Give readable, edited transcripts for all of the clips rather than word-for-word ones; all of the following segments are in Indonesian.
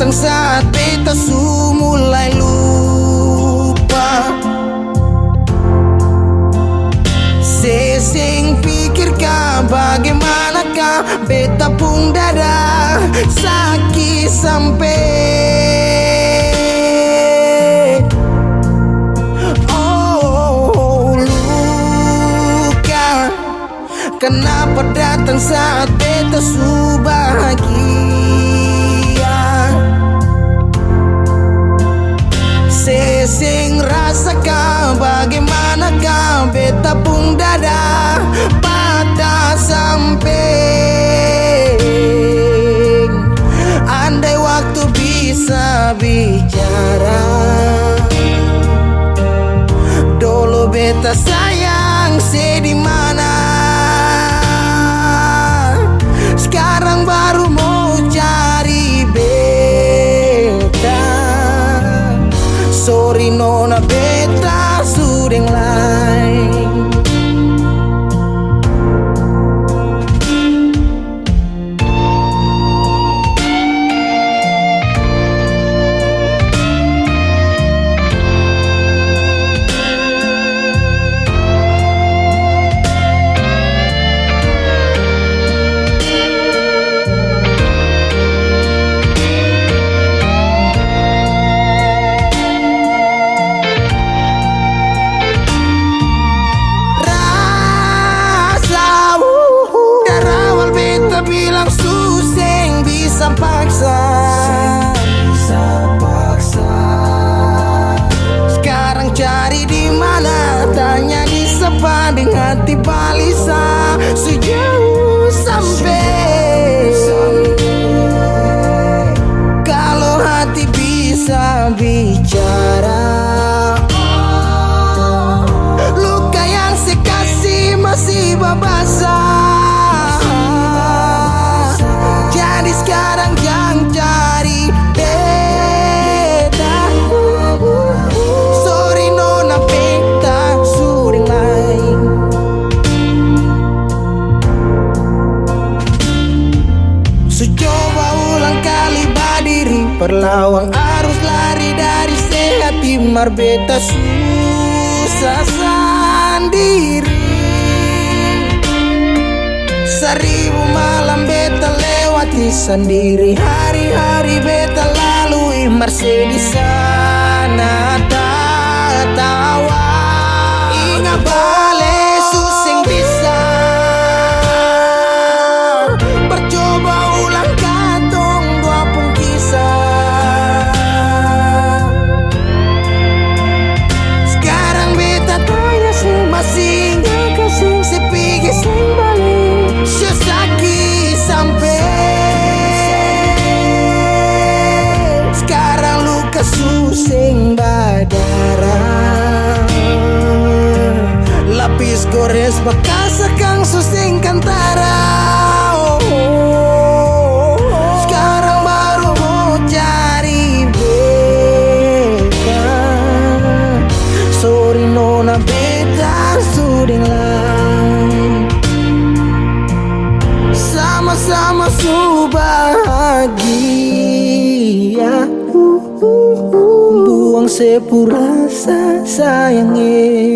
datang saat beta su mulai lupa. Sesing pikirkah bagaimanakah beta pun dada sakit sampai. Oh luka, kenapa datang saat beta su bahagia. Sesing rasakah bagaimanakah beta pun dada patah sampai. Andai waktu bisa bicara, dulu beta sayang di mana. Sekarang baru mau cari beta. Sorry nona beta sudeng lain. Sekarang cari di mana, tanya di sepading hati balisa sejauh sampai. Kalau hati bisa bicara, luka yang sekasih masih babasa. Jadi sekarang jangan cari beta. Sorry nona beta sudeng lain. So coba ulang kali berdiri, perlawan arus lari dari sehati mar beta susah sendiri. Seribu malam beta lewati sendiri, hari-hari beta lalui masih di sana tertawa. Ingat bale susing bisa bercoba ulang katong dua pun kisah. Sekarang beta tanya sih masih nggak kasih sepigi sing balik. Sesaki sampai. Sekarang luka susing berdarah, lapis gores bekas akang susing kantara. Sekarang baru mau cari beta. Sorry nona beta sudeng lain. Sama-sama su bahagia, buang sepurasa sayangnya.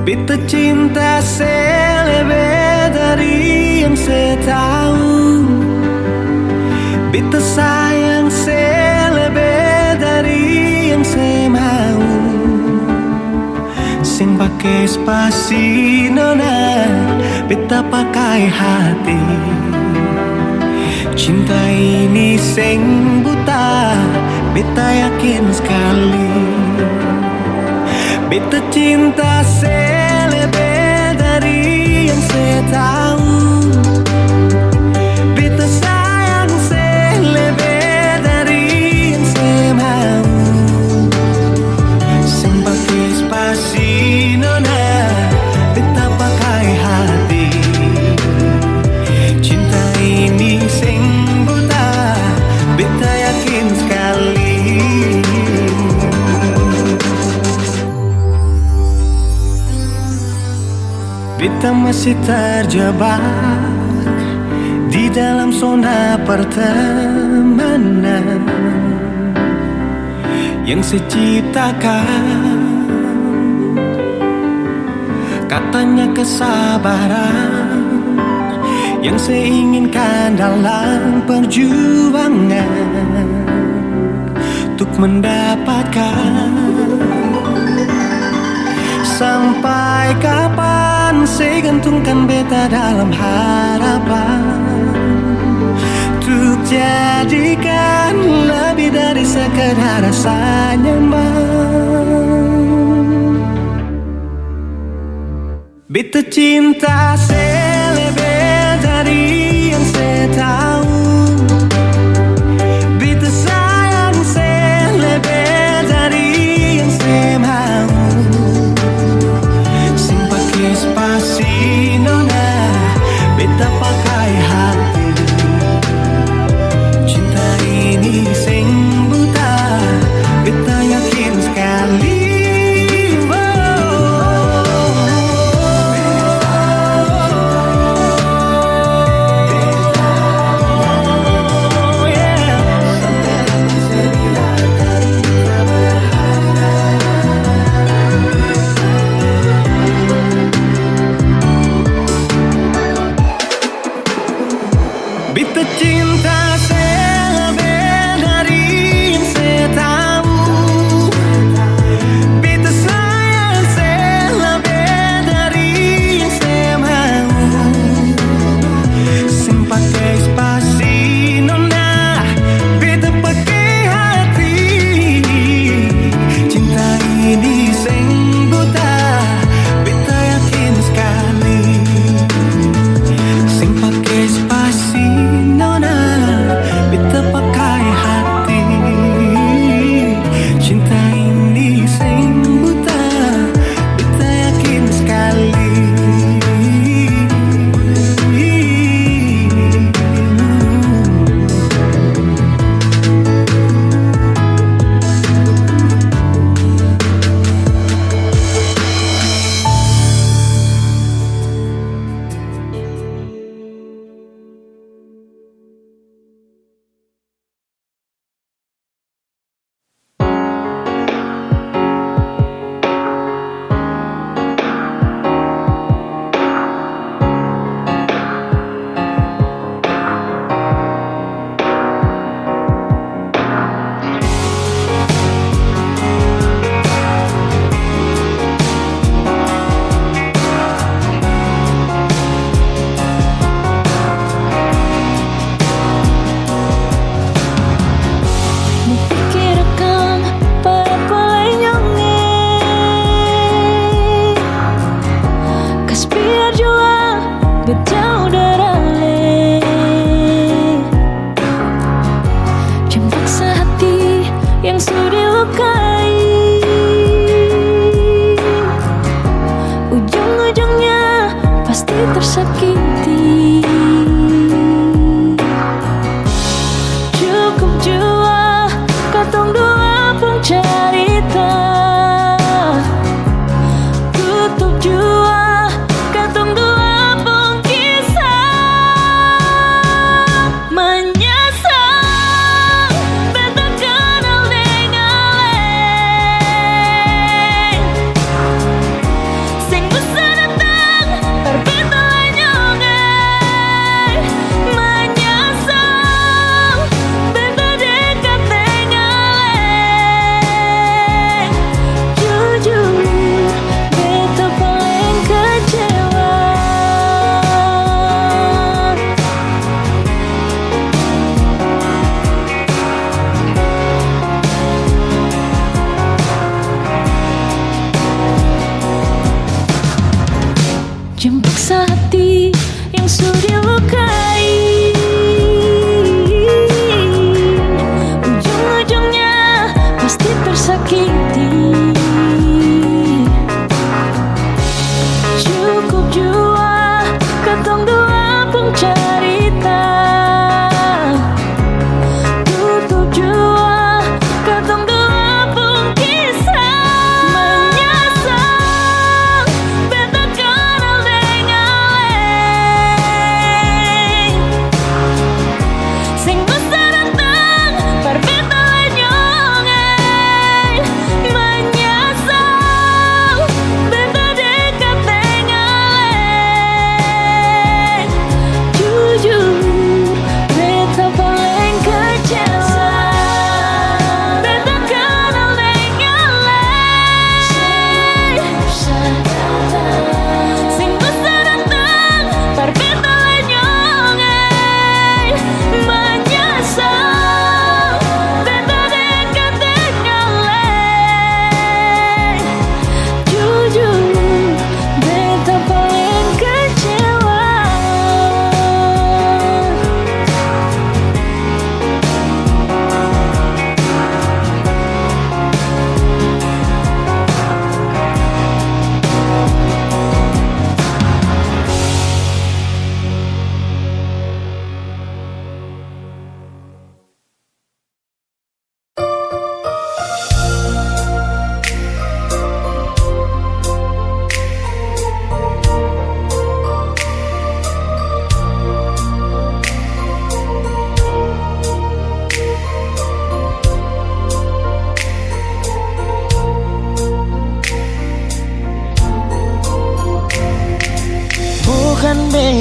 Beta cinta selebih dari yang saya tahu. Beta sayang selebih dari yang saya mau. Sing pakai spasi nona, beta pakai hati. Cinta ini sing buta, beta yakin sekali. Beta cinta selebih dari yang saya tahu. Beta sayang selebih dari yang saya mau. Sing pakai spasi nona, beta pakai hati. Cinta ini sing buta, beta yakin sekali. masih terjebak di dalam zona pertemanan yang saya ciptakan. Katanya kesabaran yang saya inginkan dalam perjuangan untuk mendapatkan. Sampai kapan saya gantungkan beta dalam harapan untuk jadikan lebih dari sekedar rasa nyaman. Beta cinta saya lebih dari yang saya tahu. Beta sayang saya lebih dari yang saya mau. Despacito nona, beta pakai hati. Cinta ini sing buta, beta yakin sekali. Beta cinta saya lebih dari yang saya tahu. Beta sayang saya lebih dari yang saya mau. Sing pakai spasi nona, beta pakai hati. Cinta ini sing buta, beta yakin sekali. Sing pakai spasi nona, beta pakai hati. Cinta ini sing buta, beta yakin sekali. Jauh darale, jangan paksa hati yang sudah dilukai. Ujung-ujungnya pasti tersakiti. Cukup jua katong dua pun cerita. Tutup jua katong dua jemput hati yang sudah dilukai. Ujung-ujungnya pasti tersakiti. Cukup jua katong dua pun cerita. Tutup jua katong dua pun kisah. Menyesal beta kenal dengan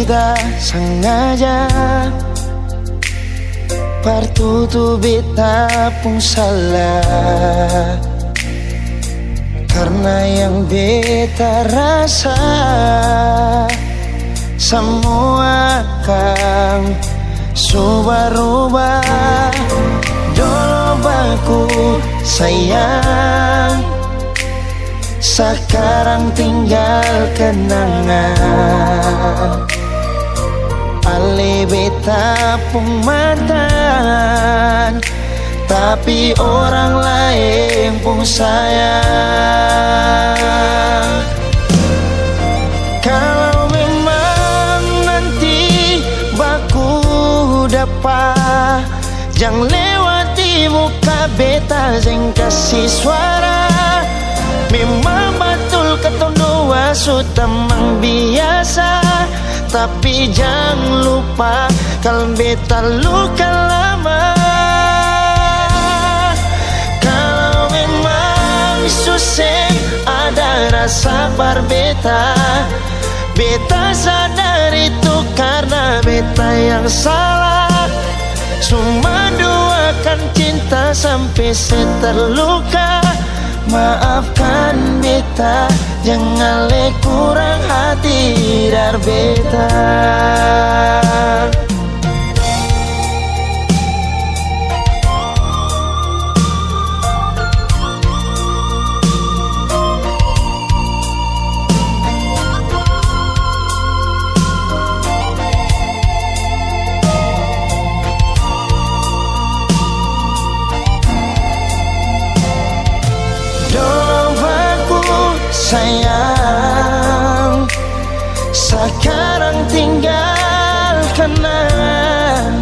beta sengaja partutu beta pun salah, karena yang beta rasa semua akan subah-rubah. Dulu baku sayang, sekarang tinggal kenangan. Ale beta pun mantan, tapi orang lain pun sayang. Kalau memang nanti baku dapat, jangan lewati muka beta yang kasih suara. Memang betul ketong dua sudah memang biasa, tapi jangan lupa kalau beta luka lama. Kalau memang susah ada rasa berbeta, beta sadar itu karena beta yang salah. Cuma doakan cinta sampai terluka. Maafkan beta, jangan le kurang hati dar beta. Sayang, sekarang tinggal kenang.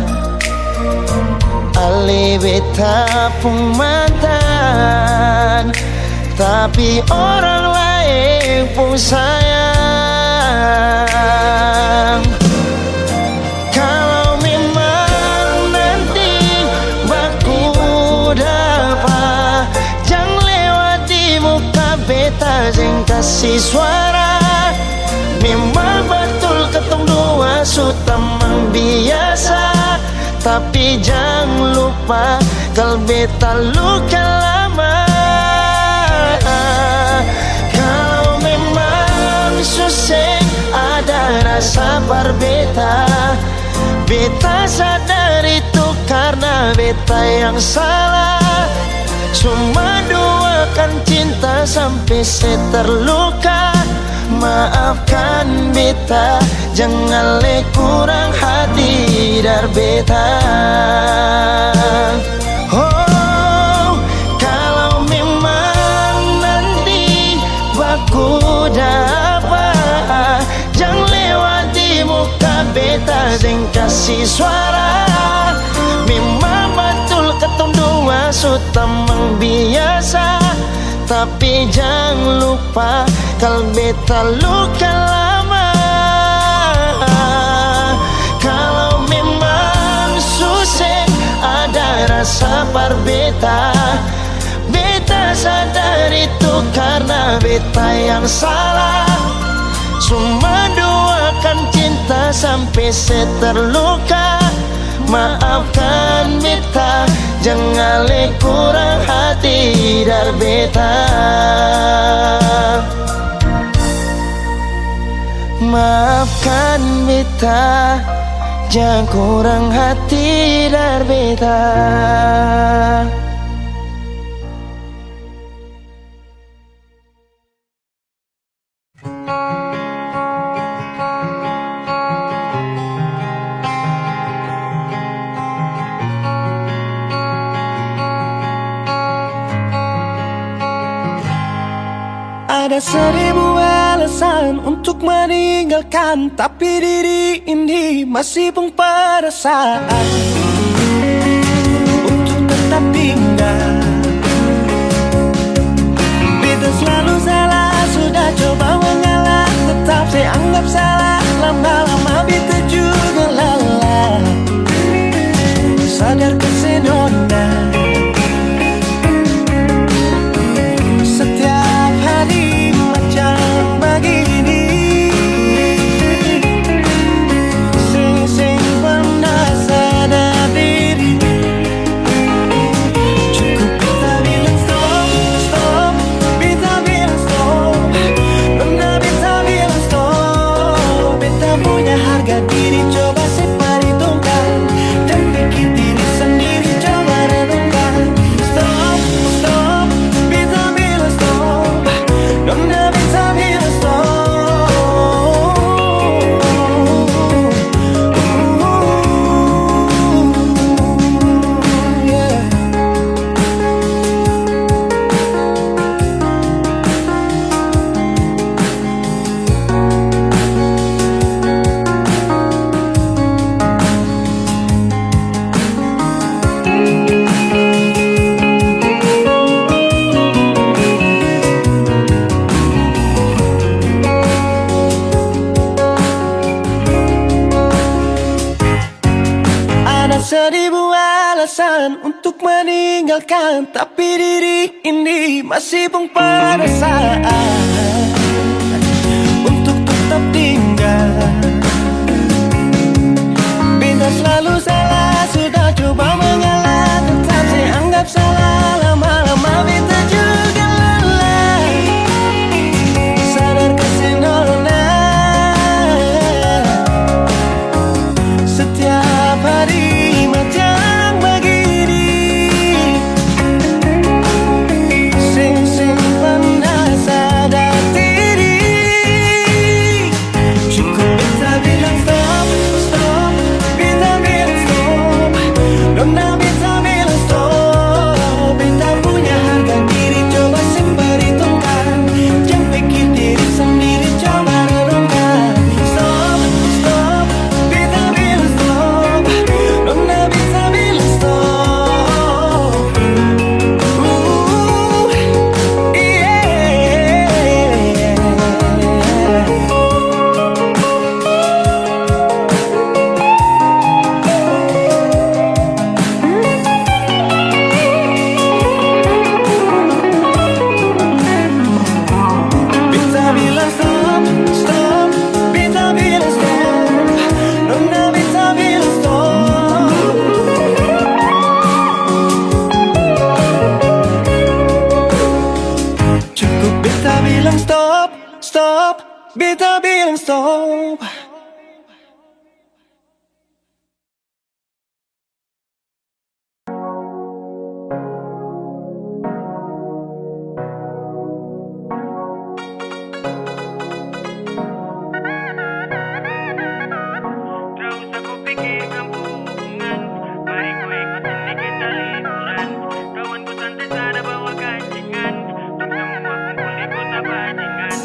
Ale beta pun mantan, tapi orang lain pun sayang. Kalau memang nanti baku dapat, jangan lewati muka beta yang kasih suara. Memang betul ketong dua sudah memang biasa, tapi jangan lupa kalau beta luka lama. Kalau memang susah ada rasa berbeda, beta sadar itu karena beta yang salah. Cuma doakan cinta sampai terluka. Maafkan beta, jangan le kurang hati dar beta. Oh, kalau memang nanti baku dapat, jangan lewati muka beta yang kasih suara. Memang betul ketong dua sudah memang biasa, tapi jangan lupa kalau beta luka lama. Kalau memang susah ada rasa berbeda, beta sadar itu karena beta yang salah. Cuma doakan cinta sampai terluka. Maafkan beta, jangan le kurang hati dar beta. Maafkan beta, jangan kurang hati dar beta. Ada 1000 alasan untuk meninggalkan, tapi diri ini masih pun perasaan untuk tetap tinggal. Beta selalu salah, sudah coba mengalah, tetap saya anggap salah. Lama-lama beta juga lelah. Sadar kesenona setiap hari macam begini. Seribu alasan untuk meninggalkan, tapi diri ini masih pun perasaan untuk tetap tinggal. Bintang selalu salah, sudah coba mengalah, tetap saya anggap salah. Lama-lama beta juga lelah. Sadar kasih nona setiap hari macam begini. Sing pernah sadar diri. Cukup beta bilang stop, stop. Beta bilang stop. Nona beta bilang stop. Beta punya harga diri, coba semperhitungkan. Jangan pikir diri sendiri, coba renungkan. Stop, stop. Beta bilang stop. Nona beta bilang stop. Beta bilang stop, stop. Beta bilang stop. Nona beta bilang stop. Cukup beta bilang stop, stop. Beta bilang stop. Tak usah kau fikirkan hubungan, mari kau ikutin ni kita liburan. Kawanku santai sada bawa gancingan, untuk semua kumpul di kota bajingan.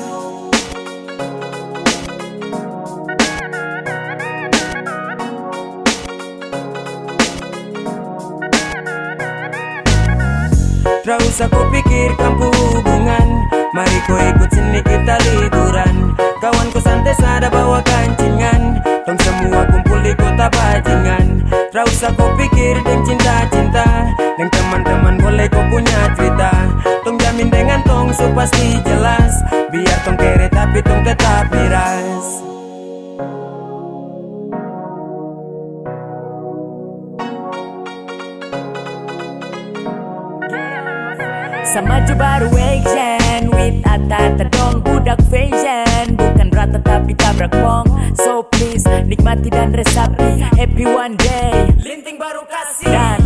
Tak usah kau pikirkan hubungan, mari kau ikut sini kita liburan. Kawanku santai sada bawa gancingan, tong semua kumpul di kota bajingan. Tak usah kau pikir deng cinta-cinta, deng teman-teman boleh kau punya cerita. Tong jamin dengan tong so pasti jelas, biar tong kere tapi tong tetap miras. Sama maju baru action with ata-ata dong budak fashion. Bukan rata tapi tabrak wong. So please nikmati dan resapi. Happy one day Linting baru kasih dan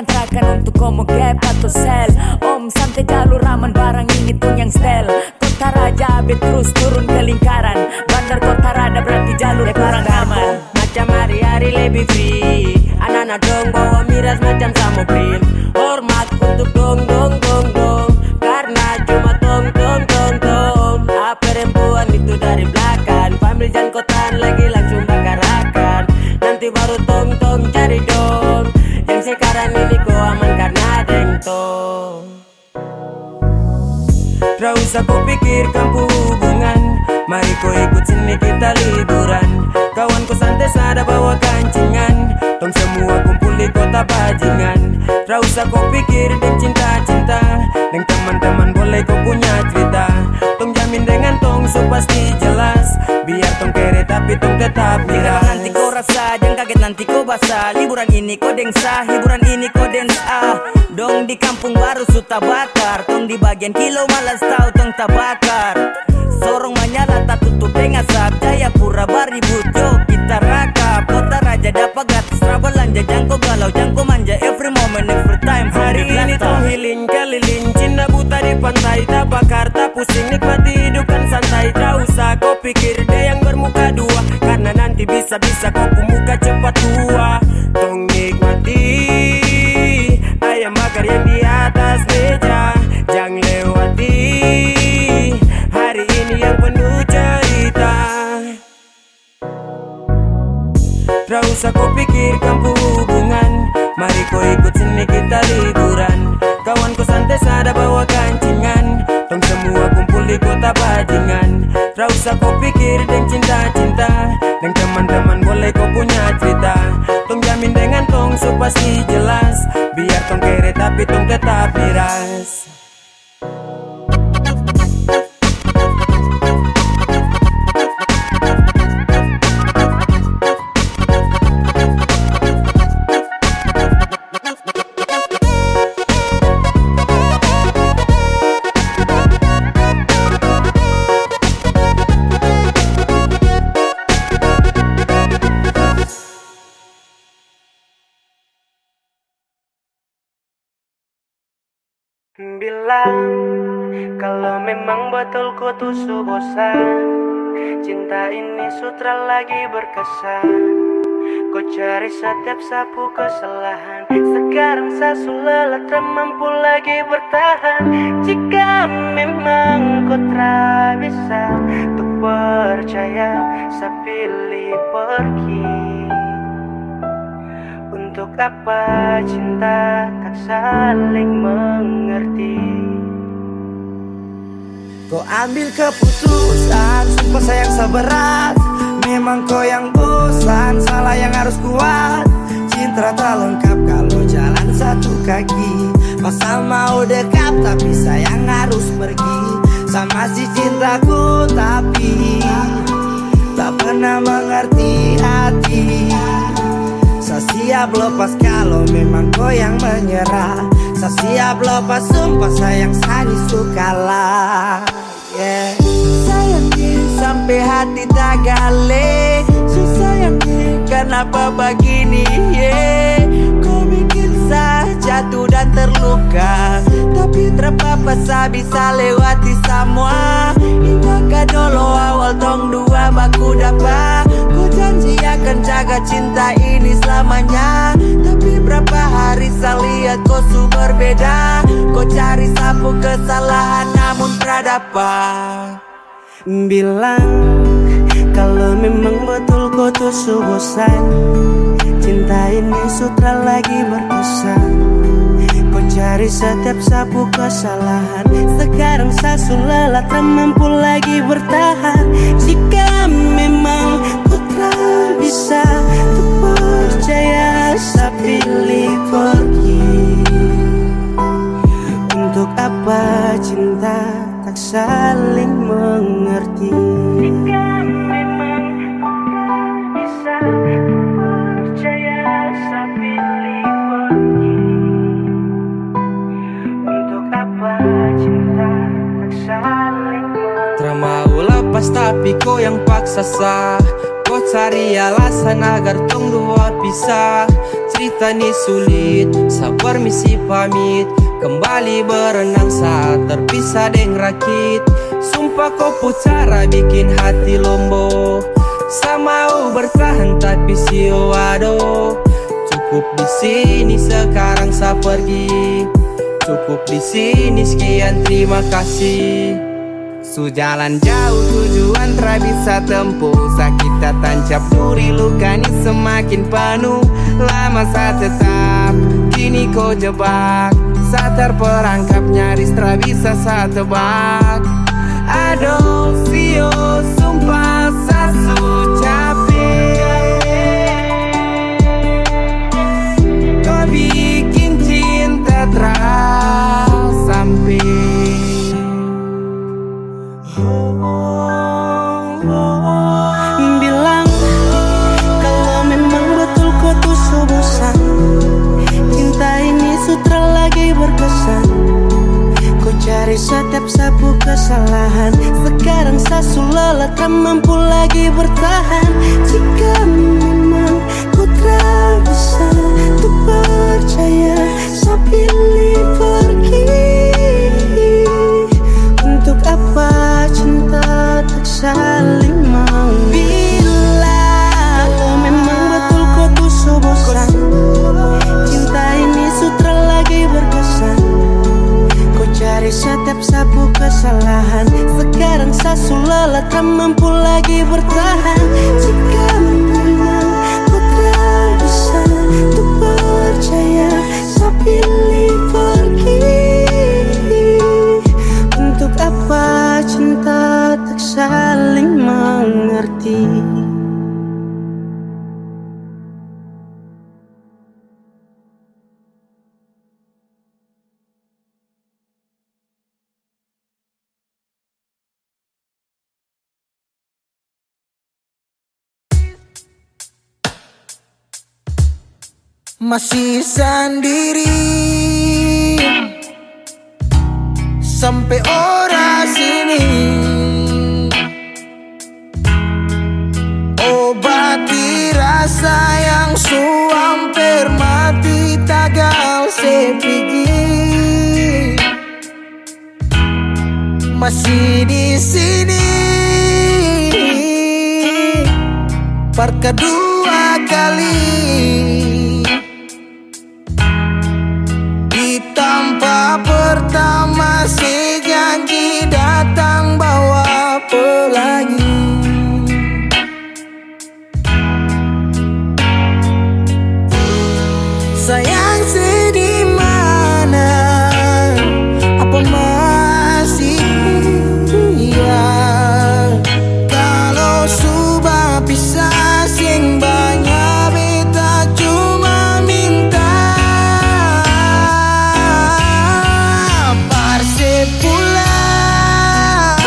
tarakan untuk komo gap atau sel. Om santai jalur aman barang ini tuh yang stel. Kota Raja abis terus turun ke lingkaran. Bandar Kota Rada berarti jalur barang aman. macam hari-hari lebih free. Anak-anak dong bawa miras macam samobil. Hormat untuk dong dong dong dong, karena cuma tong tong tong tong. Perempuan itu dari belakang, pambil jan kotan lagi langsung bakarakan. Nanti baru tong tong cari dong. Yang sekarang ini kau aman karena deng tong. Tak usah kau pikirkan hubungan, mari kau ikut sini kita liburan. Kawanku santai sada bawa gancingan, tong semua kumpul di kota bajingan. Tak usah kau pikir deng cinta-cinta, deng teman-teman boleh kau punya cerita. Tong jamin dengan tong so pasti jelas, biar tong kere tapi tong tetap miras. Nanti kau rasa, jangan kaget nanti kau basah. Liburan ini kau dengsa, hiburan ini kau densa. Dong di kampung baru suta bakar, tong di bagian kilo malas tahu tong tabakar. Sorong menyala tak tutup dengan asap, Jayapura baribut yo kita rakap. Kota Raja dapat gratis travel belanja, jangko galau jangko manja every moment every time. Hari ini tong healing keliling, cinta buta di pantai, tak bakar tak pusing, nikmati hidup kan santai. Tak usah kau pikir deh yang bermuka dua, karena nanti bisa-bisa kau pemuka cepat tua. Tong nikmati ayam bakar yang di atas meja, jangan lewati hari ini yang penuh cerita. Tak usah kau pikirkan hubungan, mari kau ikut sini kita liburan. Kawanku santai sada bawa gancingan, tong semua kumpul di kota bajingan. Tak usah kau pikir deng cinta-cinta, deng teman-teman boleh kau punya cerita. Tong jamin dengan dengan tong so pasti jelas. Biar tong kere tapi tong tetap miras. Bilang kalau memang betul ku tuh bosan, cinta ini sutra lagi berkesan. Kau cari setiap sapu kesalahan, sekarang saya sudah tak mampu lagi bertahan. Jika memang kau tak bisa untuk percaya, saya pilih pergi. Untuk apa cinta tak saling mengerti? Kau ambil keputusan, sumpah sayang seberat. Memang kau yang bosan, salah yang harus kuat. Cinta tak lengkap kalau jalan satu kaki. Masa mau dekat tapi sayang harus pergi. Sama si cintaku tapi tak pernah mengerti hati. Saya siap lepas kalau memang kau yang menyerah. Saya siap lepas sumpah sayang saya sukalah. Yeah. Sayangnya sampai hati tak gale. Sayangnya kenapa begini? Yeah. Kau bikin saya jatuh dan terluka, tapi terpapa saya bisa lewati semua. Ingatkah dulu awal tong dua baku dapat. Ku janji akan jaga cinta ini selamanya, tapi berapa hari saya lihat kau su berbeda. Kau cari sapu kesalahan namun dapat. Bilang kalau memang betul kau tuh bosan, cinta ini sutra lagi berkesan. Kau cari setiap sapu kesalahan, sekarang saya sudah tak mampu lagi bertahan. Jika memang kau tak bisa untuk percaya, saya pilih pergi. Untuk apa cinta tak saling mengerti? Jika memang kau tak bisa percaya, saya pilih pergi. Untuk apa cinta tak saling mengerti? Termau lepas tapi kau yang paksa sah. Kau cari alasan agar tong dua pisah. Cerita ni sulit, sabar misi pamit. Kembali berenang saat terpisah deng rakit. Sumpah kau pucara bikin hati lombo. Sa mau bertahan tapi sio aduh. Cukup di sini sekarang sa pergi. Cukup di sini sekian terima kasih. Sujalan jauh tujuan tak bisa tempuh. Sakit tak tancap duri luka ni semakin penuh. Lama saya tetap, kini kau jebak. Saya terperangkap nyaris tak bisa saya tebak. Aduh sio sumpah saya su capek. Kau bikin cinta terus sampai. Bilang kalau memang betul kau tuh bosan, cinta ini sutra lagi berkesan. Kau cari setiap sapu kesalahan, sekarang saya sudah tak mampu lagi bertahan. Jika memang kau tak bisa untuk percaya, saya pilih pergi. Untuk apa cinta tak saling mengerti? Bila kalau memang betul kau tuh bosan, cinta ini sutra lagi berkesan. Kau cari setiap sapu kesalahan, sekarang saya sudah tak mampu lagi bertahan. Jika memang kau tak bisa untuk percaya, saya pilih pergi. Untuk apa cinta tak saling mengerti? masih sendiri sampai ora sini. Obati rasa yang hampir mati tagal sepigi. Masih di sini per kedua kali di tempat pertama si janji datang bawa pelangi. Sayang sedih mana, apa masih iya? Kalau sudah pisah sing banyak beta cuma minta parse pulang,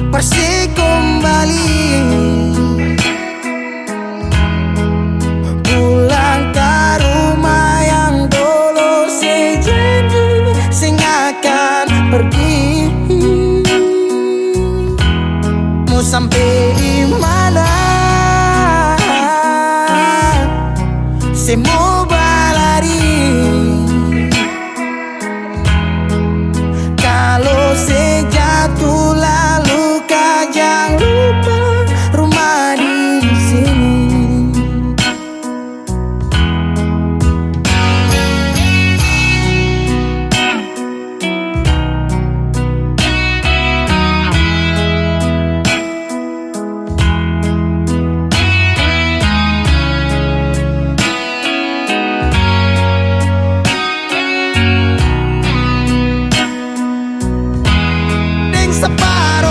parse kembali. Pergi mau sampai di mana, saya mau berlari. Kalau saya jatuh lalu kau jangan lupa rumah di sini. Separuh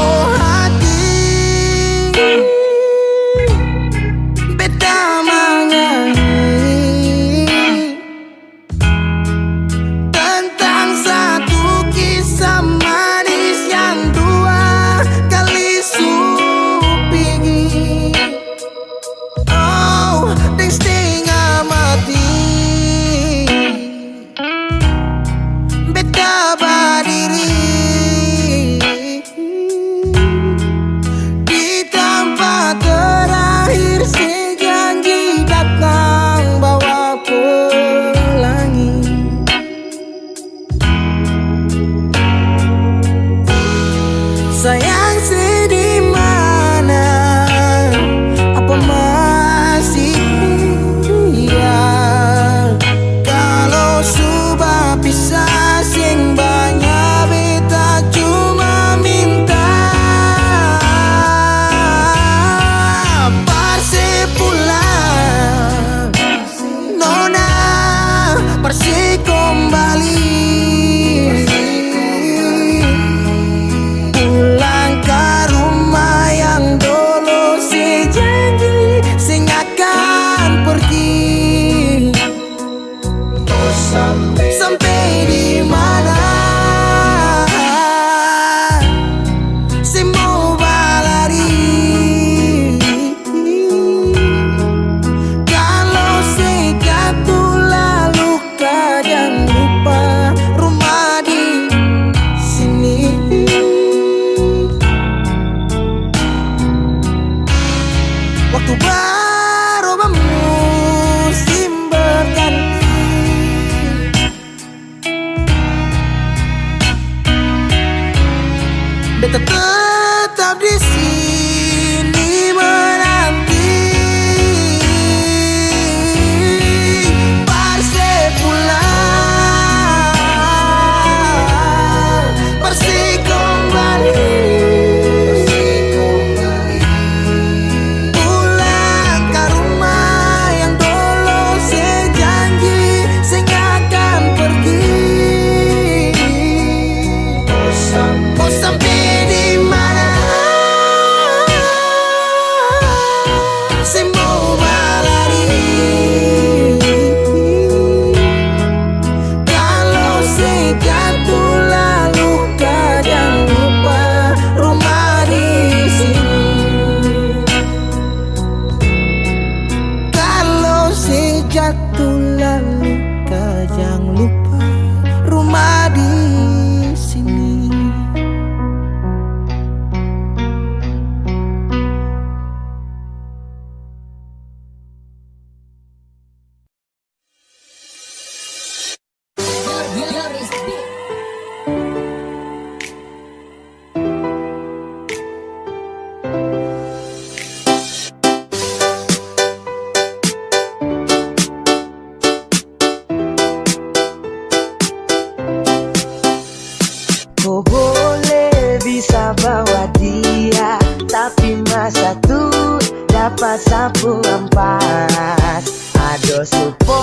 dapat sapu ampas. Ado supo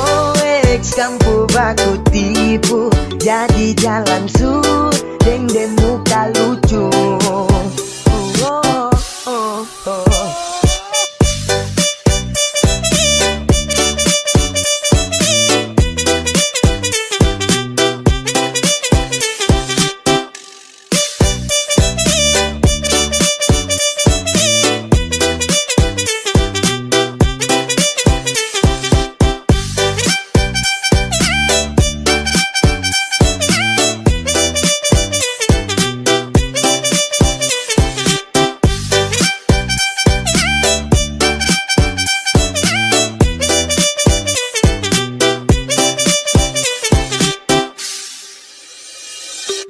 X kampu baku tipu, jadi jalan su deng deng muka lucu.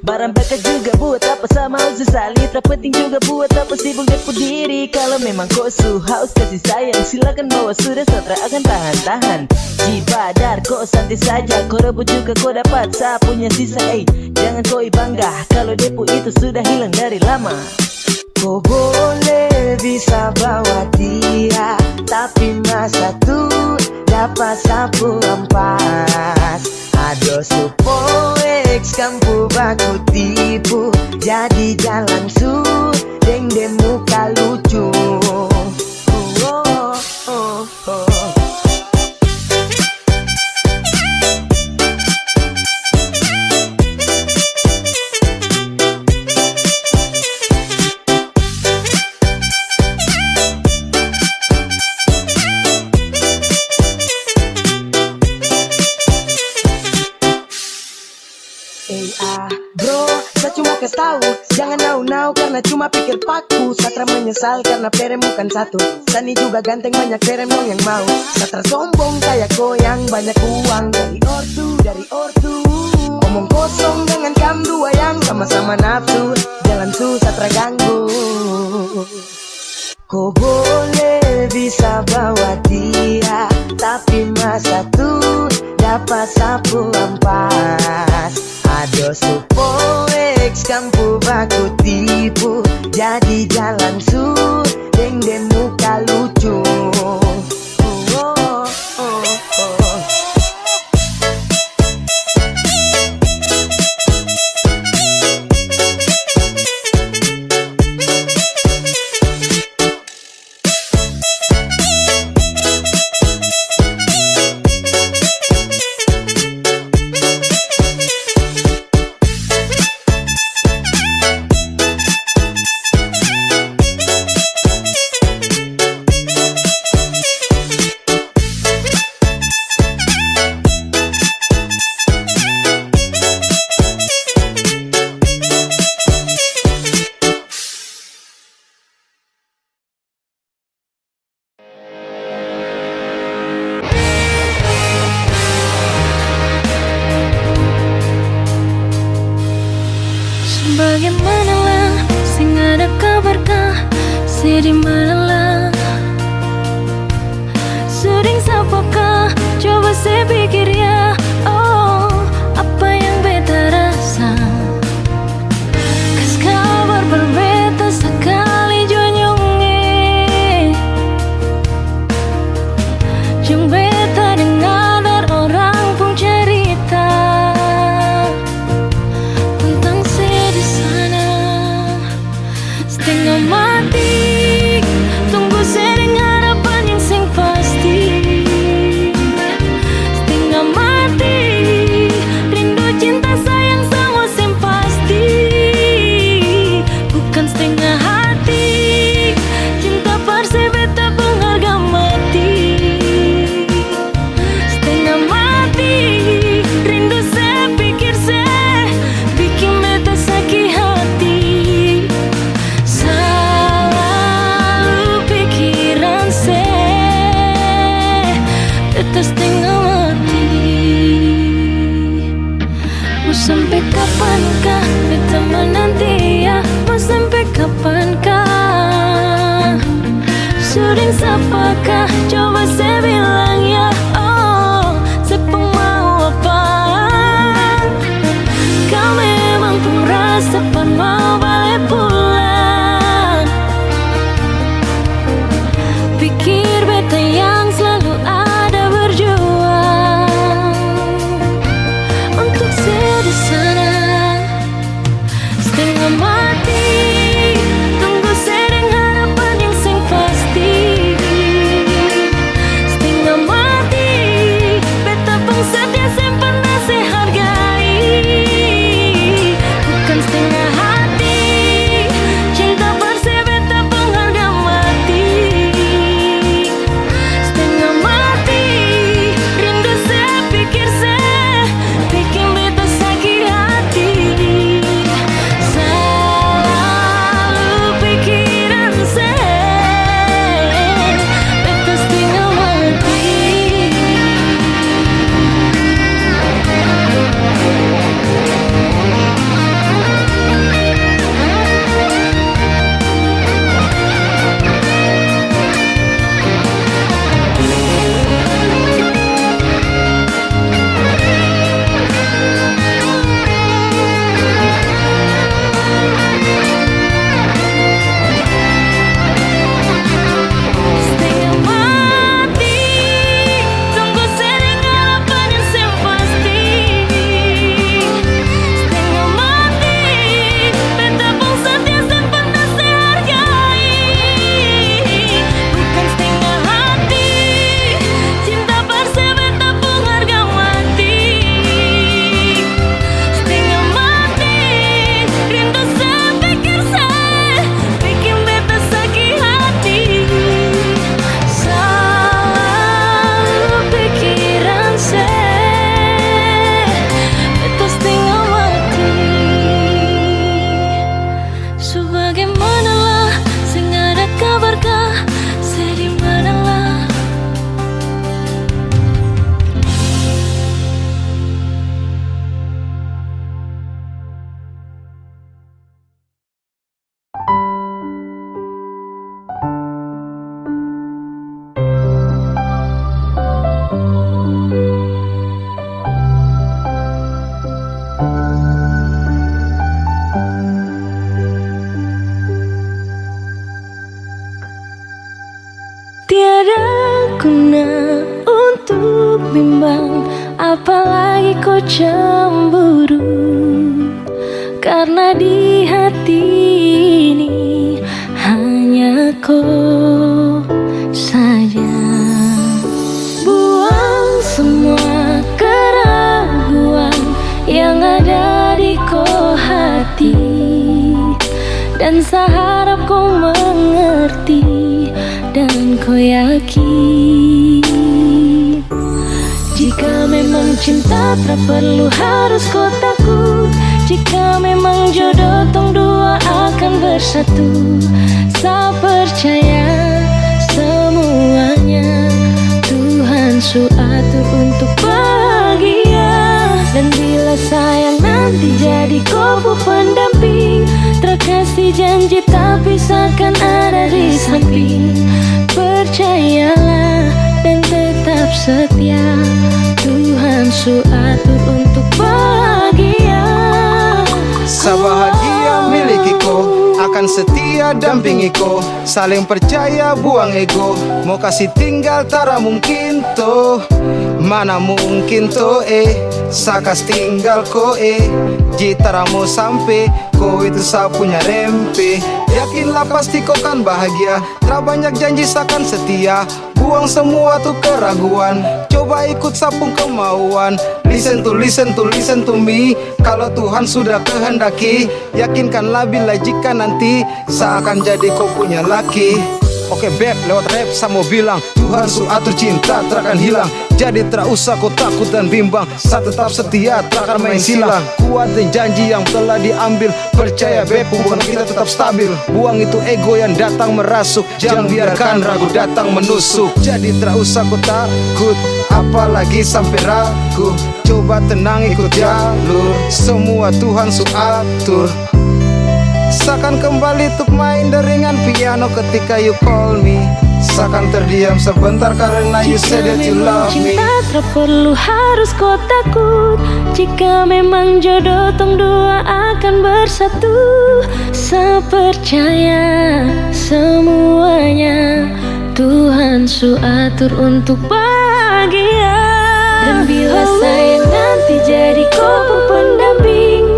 Barang mereka juga buat apa sama sesali, tak penting juga buat apa sibuk depu diri. Kalau memang kau haus kasih sayang, silakan bawa sudah Satra akan tahan-tahan. Jibadar kau santai saja, kau rebut juga kau dapat sapunya sisa. Jangan kau bangga kalau depu itu sudah hilang dari lama. Kau boleh bisa bawa dia, tapi masa tuh dapat sapu ampas. Ado supo X kampu baku tipu, jadi jalan su deng deng muka lucu. Bro, saya cuma kasih tahu, jangan nau-nau karena cuma pikir paku. Satra menyesal karena perem bukan satu. Sani juga ganteng banyak perem dong yang mau. Satra sombong kayak goyang banyak uang dari ortu. Omong kosong dengan kamu dua yang sama-sama nafsu. Jalan su Satra ganggu. Kau boleh bisa bawa dia, tapi masa tuh dapat sapu ampas. Ado supo X kampu baku tipu, jadi jalan su deng deng muka lucu. Bagaimanalah, sing ada kabarkah, si di manalah, sering sapokah, coba saya pikir ya, oh, apa yang beta rasa, kas kabar berbeda sekali jonyonge, jong beta dengar orang pun cerita tentang saya di sana, setengah mati, sayang, apalagi kau cemburu. Karena di hati ini hanya kau saja. Buang semua keraguan yang ada di kau hati, dan seharap kau mengerti dan kau yakin. Jika memang cinta tak perlu harus kau takut. Jika memang jodoh tong dua akan bersatu. Saya percaya semuanya Tuhan su atur untuk bahagia. Dan bila sayang nanti jadi kau pendamping, terkasih janji tak pisahkan ada di samping. Percayalah dan tetap setia, Tuhan su atur untuk bahagia. Sebahagia milikiku, akan setia dampingi ko. Saling percaya buang ego, mau kasih tinggal tara mungkin to. Mana mungkin to sakas tinggal ko jitara mau sampai ko itu saya punya rempe. Yakinlah pasti kau kan bahagia, tak banyak janji sakan setia. Buang semua tuh keraguan, coba ikut sapung kemauan. Listen to me. Kalau Tuhan sudah kehendaki, yakinkanlah bila jika nanti seakan jadi kau punya laki. Oke beb, lewat rap saya mau bilang, Tuhan su atur cinta terakan hilang. Jadi tak usah kau takut dan bimbang, saya tetap setia terakan main silang. Kuat dan janji yang telah diambil, percaya beb hubungan kita tetap stabil. Buang itu ego yang datang merasuk, jangan biarkan ragu datang menusuk. Jadi tak usah kau takut, apalagi sampai ragu. Coba tenang ikut jalur, semua Tuhan su atur. Seakan kembali untuk main deringan piano ketika you call me. Seakan terdiam sebentar karena you said that you love me. Cinta tak perlu harus kau takut. Jika memang jodoh tong dua akan bersatu. Saya percaya semuanya Tuhan su atur untuk bahagia. Dan bila saya nanti jadi kau pendamping,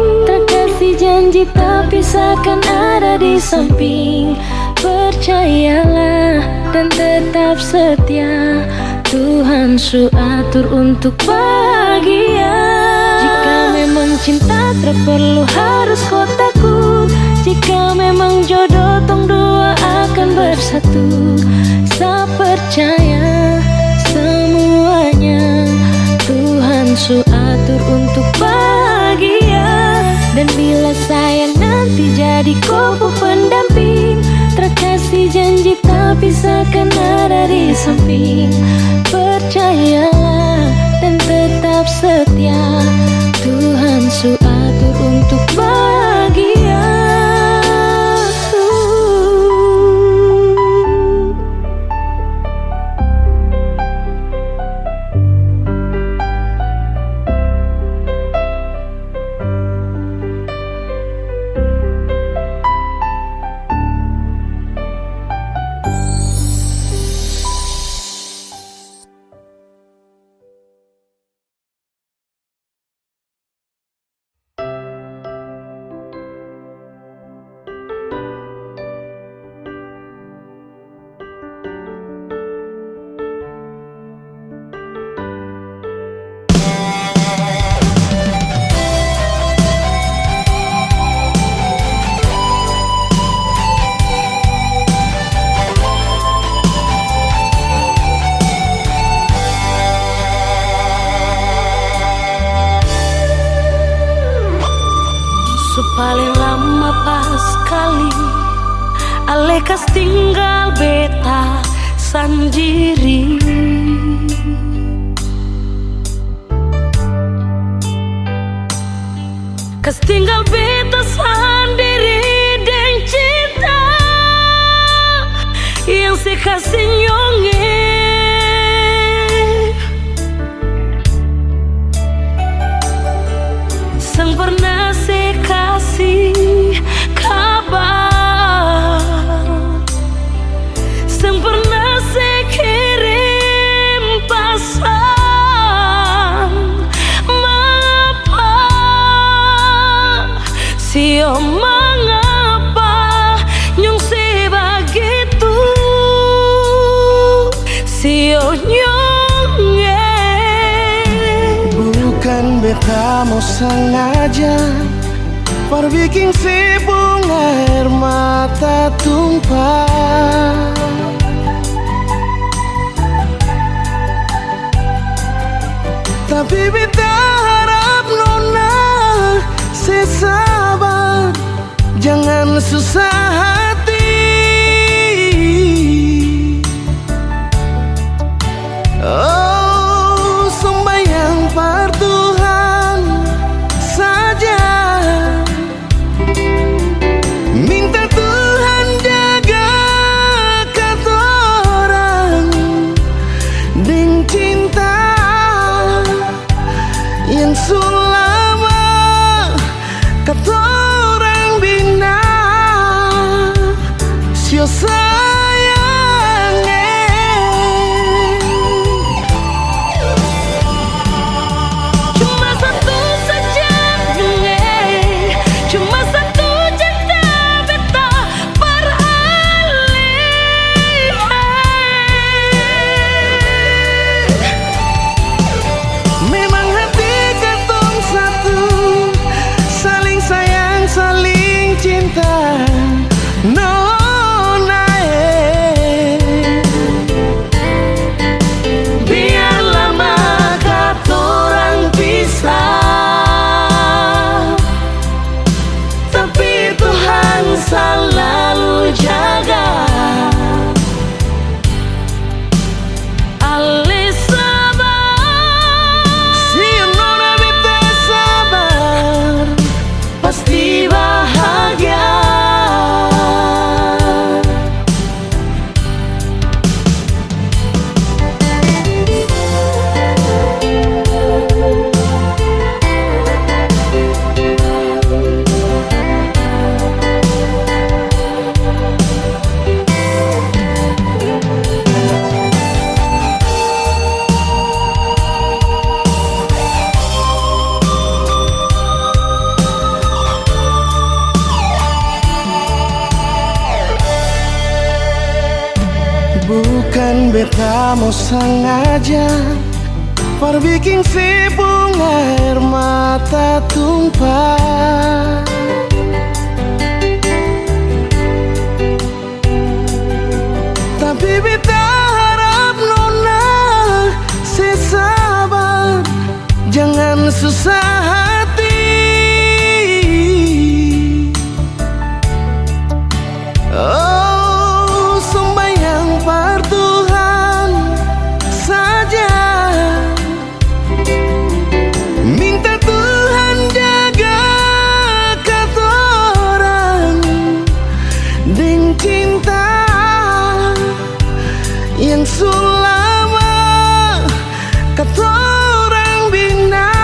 janji tak pisahkan ada di samping. Percayalah dan tetap setia, Tuhan su atur untuk bahagia. Jika memang cinta tak perlu harus kau takut. Jika memang jodoh tong dua akan bersatu. Saya percaya semuanya Tuhan su atur untuk bahagia. Dan bila sayang nanti jadi kau pendamping, terkasih janji tak pisahkan ada di samping. Percayalah dan tetap setia, Tuhan su atur untuk bahagia. Paling lama pas kali Alekas tinggal beta sendiri. Kas tinggal beta sendiri dan cinta yang saya kasih nyonge. Sang pernah saya kasih kabar, sang pernah saya kirim pesan. Bukan beta mau sengaja perbikin si bunga air mata tumpah, tapi beta harap nona sesabar, jangan susah hati. Oh, sembahyang par Tuhan saja, minta Tuhan jaga katorang deng cinta yang sulama katorang bina sio sayang. Cuma satu saja cuma satu cinta beta beralih. Memang hati katong satu, saling sayang, saling cinta. Nona, biar lama katorang pisah, tapi Tuhan selalu jaga. Alis sabar, Si nona beta sabar, pasti bahagia. Bukan beta mau sengaja perbikin si bunga air mata tumpah, tapi beta harap nona sesabar, jangan susah hati. Oh, sembahyang par Tuhan saja, minta Tuhan jaga katorang deng cinta yang sulama katorang bina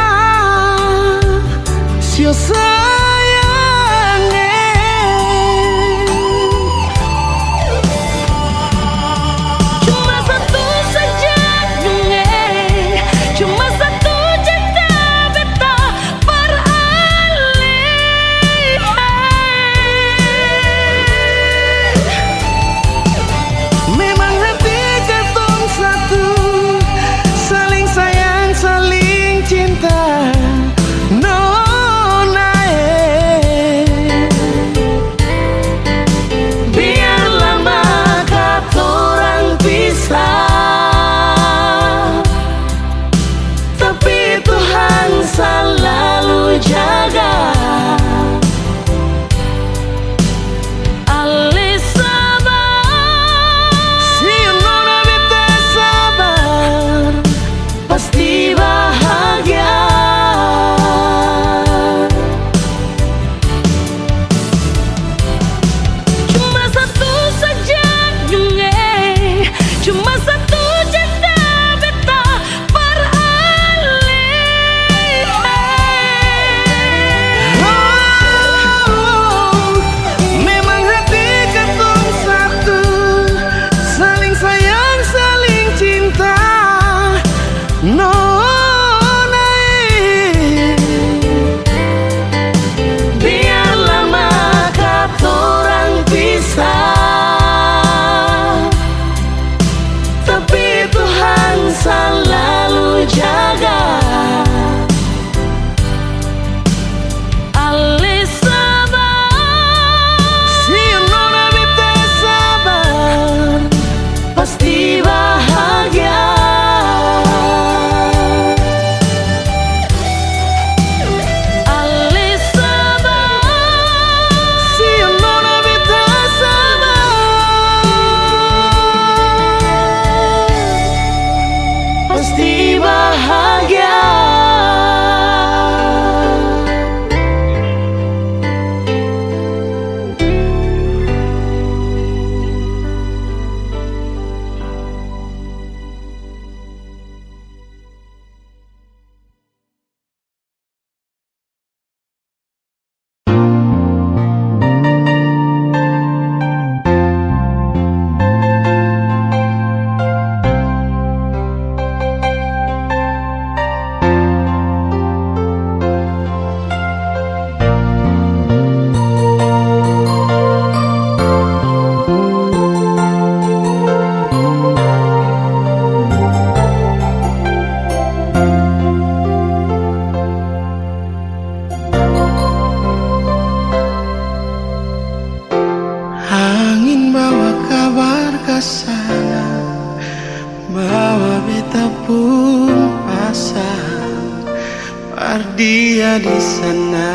biar dia di sana.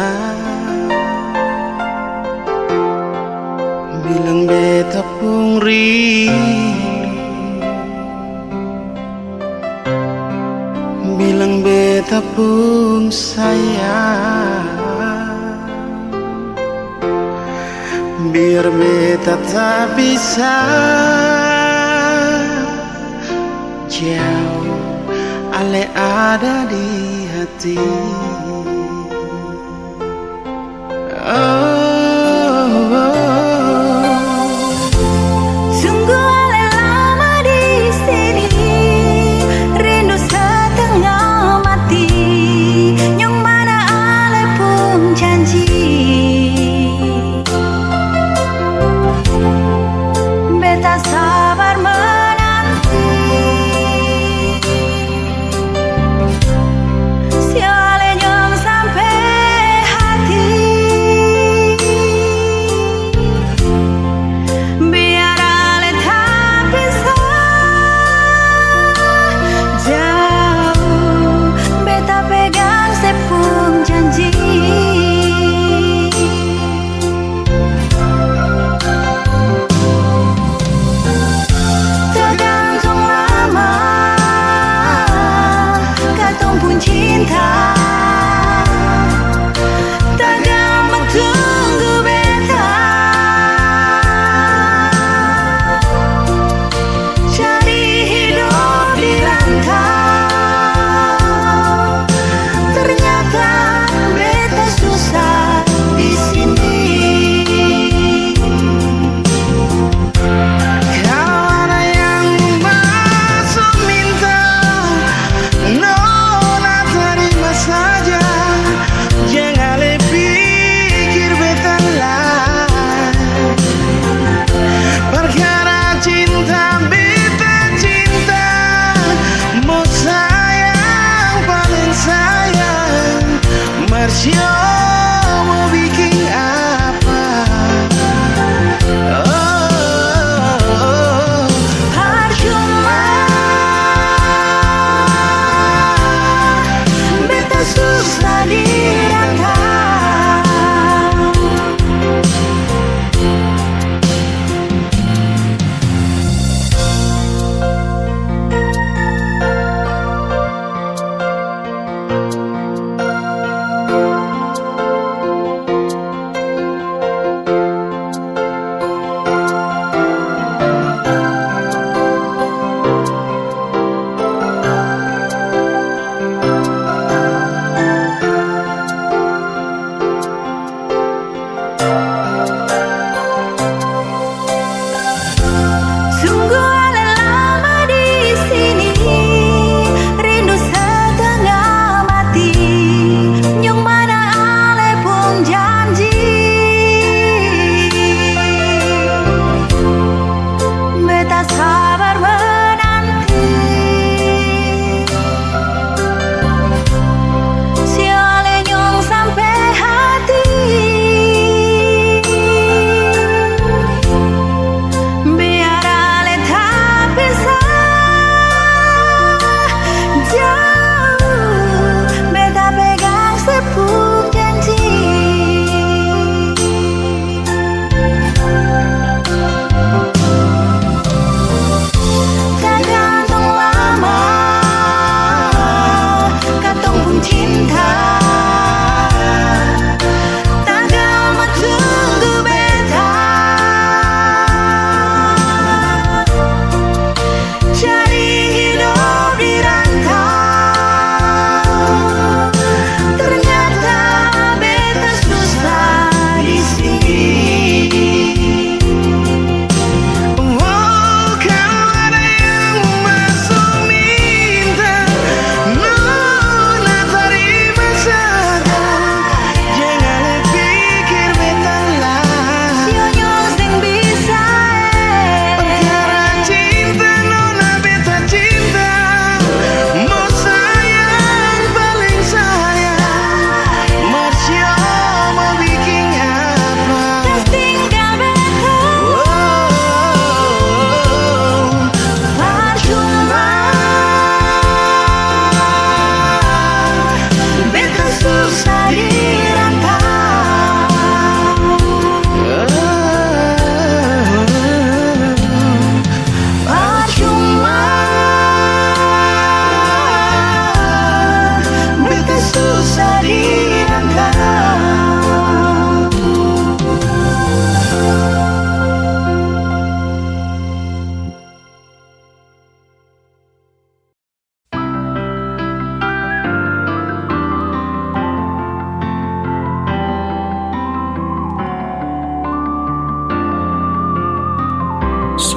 Bilang beta pun rindu, bilang beta pun sayang, biar beta tak bisa jauh, ale ada di hati. Sungguh ale lama di sini, rindu setengah mati, yang mana ale pun janji beta sabar menanti. Si ale nyong sampai hati.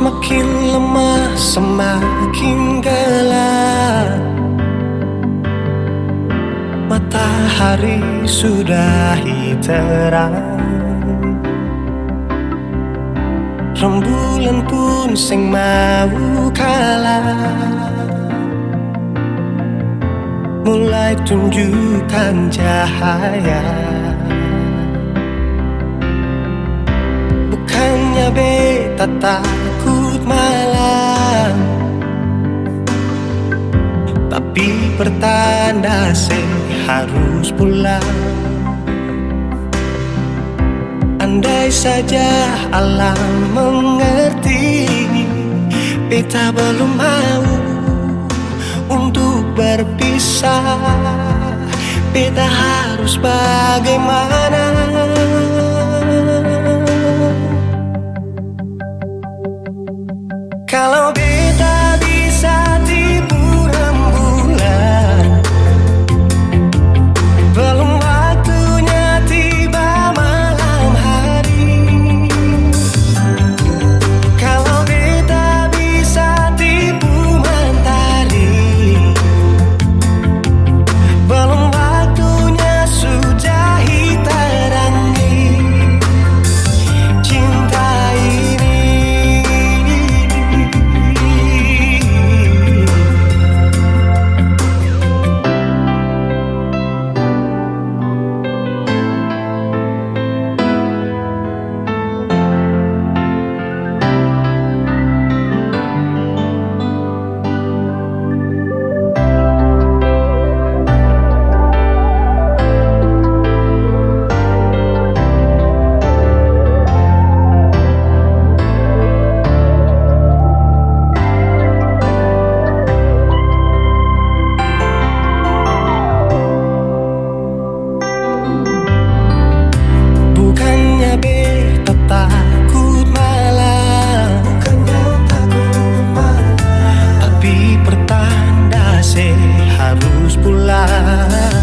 semakin lemah, semakin gelap. Matahari sudahi terang, rembulan pun sing mau kalah, mulai tunjukkan cahaya. Bukannya beta takut malam, tapi pertanda harus pulang. Andai saja alam mengerti, beta belum mau untuk berpisah. Beta harus bagaimana? Kalau beta bisa tipu rembulan, belum waktunya tiba malam hari. Kalau beta bisa tipu mentari, belum waktunya sudahi terangi cinta ini. Bukannya beta takut malam, tapi pertanda harus pulang.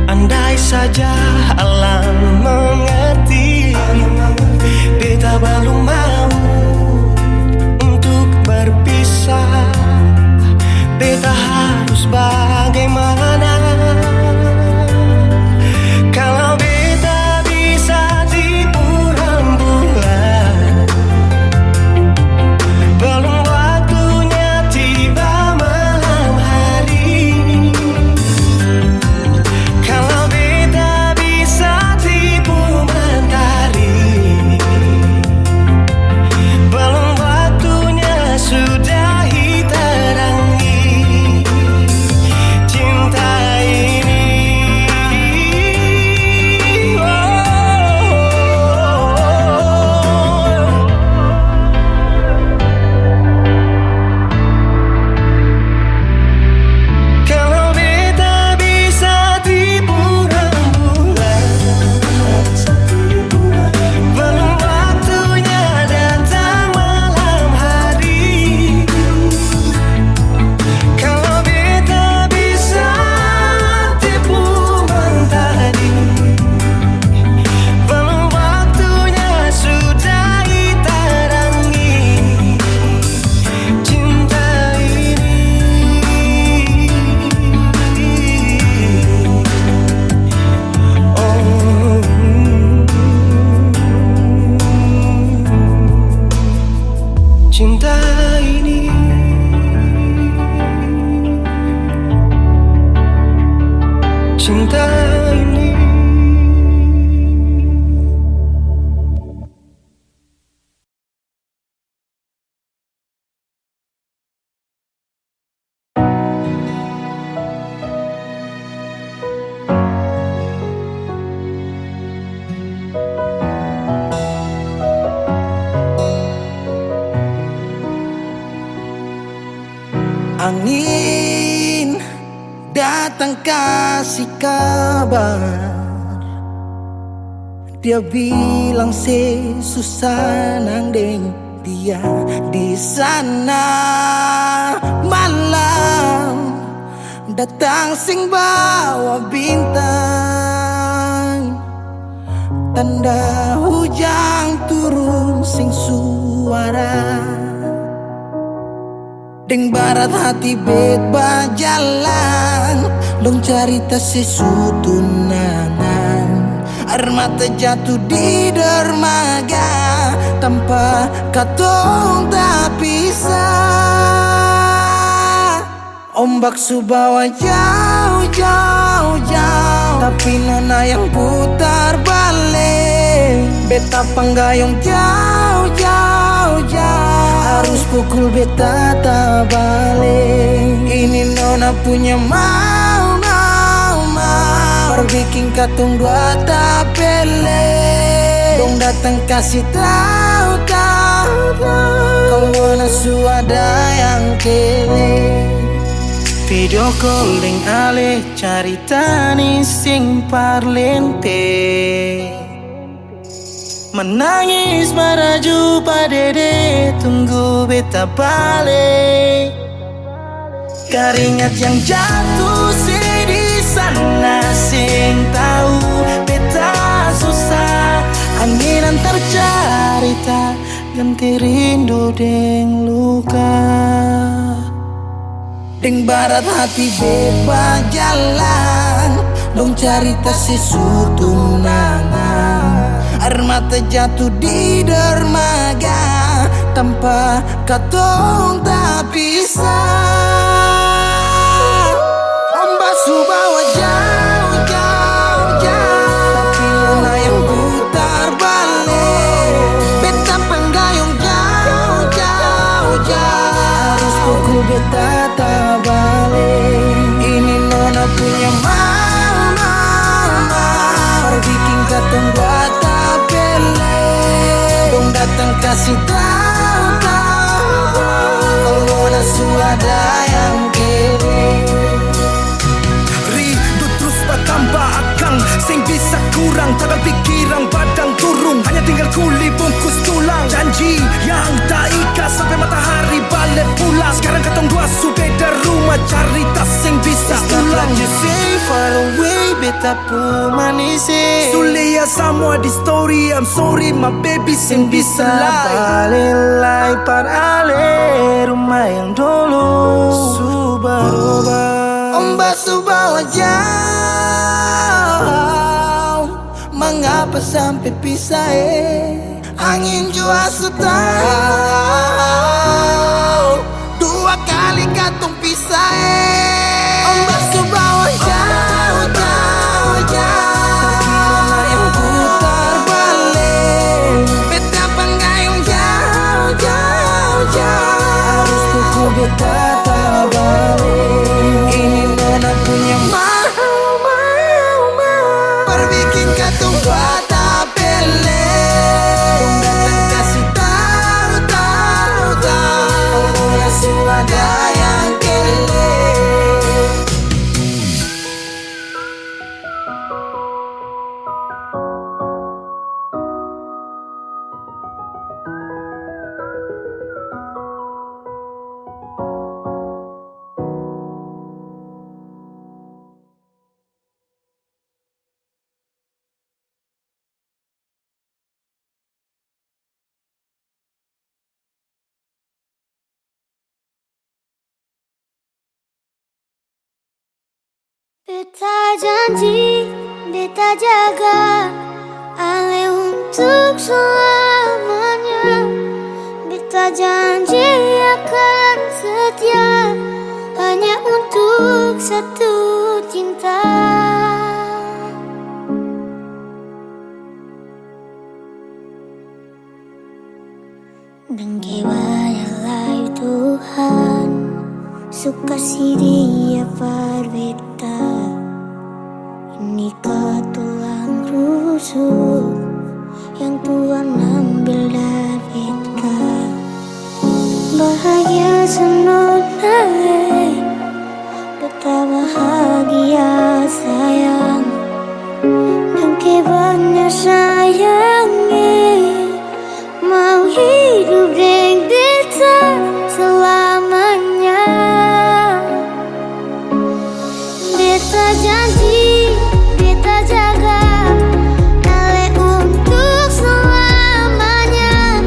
Andai saja alam mengerti, beta belum mau untuk berpisah. Beta harus bagaimana? Kalau beta bisa tipu rembulan, belum waktunya tiba malam hari. Kalau beta bisa tipu mentari, belum waktunya sudahi terangi cinta ini. Kalau beta bisa tipu rembulan, belum waktunya datang malam hari. Kalau beta bisa tipu mentari, belum waktunya sudahi terangi cinta ini. Oh, cinta ini, cinta ini. Angin datang kasih kabar, dia bilang susah nang deng dia di sana. Malam datang sing bawa bintang, tanda hujan turun sing suara. Deng barat hati bet bajalan, dong cerita sesutunangan. Air mata jatuh di dermaga, tanpa katong tak pisah. Ombak subawa jauh, jauh, jauh, tapi nona yang putar balik. Beta panggayong jauh, jauh, jauh, harus pukul beta tak balik. Ini nona punya mau, mau, mau, perbikin katong dua tak pele. Dong datang kasih tahu, tahu, tahu, kau nasu ada yang kele. Video calling ale carita ni sing parlente, menangis maraju padede tunggu beta balik. Keringat yang jatuh di sana sing tahu beta susah. Angin antar carita ganti rindu deng luka. Deng barat hati bebas jalan, dong cerita sesutunangan. Air mata jatuh di dermaga, tanpa katong tak pisah. Ombak subawa jauh, jauh, jauh, tapi nona yang putar balik. Beta panggayong jauh, jauh, jauh, harus pukul beta tak balik. Ini nona punya mau, mau, mau, perbikin katong buat tak pele. Dong datang kasih tahu, tahu, kalau nasu ada yang kere. Rindu terus bertambah akang, sing bisa kurang, takkan pikiran badang turung. Hanya tinggal kuli bungkus tulang, janji yang tak ikat sampai matahari balik pulang. Sekarang katong dua sudah rumah, cari tas sing bisa ulang. You say far away, beta pun manis. Sulia semua di story, I'm sorry my baby sing bisa balelai parale rumah yang dulu subaroba. Ombak subawa jauh, mengapa sampai pisah? Angin jua tahu, dua kali katong pisah. Ombak subawa jauh, jauh, jauh, tapi nona yang putar balik. Beta panggayong jauh, jauh, jauh, harus pukul beta tak balik. Ini nona punya mau, mau, mau, perbikin katong buat tak pele. Dong datang kasih tahu, tahu, tahu, kalau nasu ada yang kele. Beta janji, beta jaga Ale untuk selamanya. Beta janji akan setia hanya untuk satu cinta. Dengkiwalayu Tuhan, suka si dia berbeda. Ini tulang rusuk yang Tuhan ambil dari kita. Bahagia senonai, betapa bahagia sayang. Dan kebanyakan sayangi, mau hidup dengan beta selamanya. Beta janji, beta jaga Ale untuk selamanya.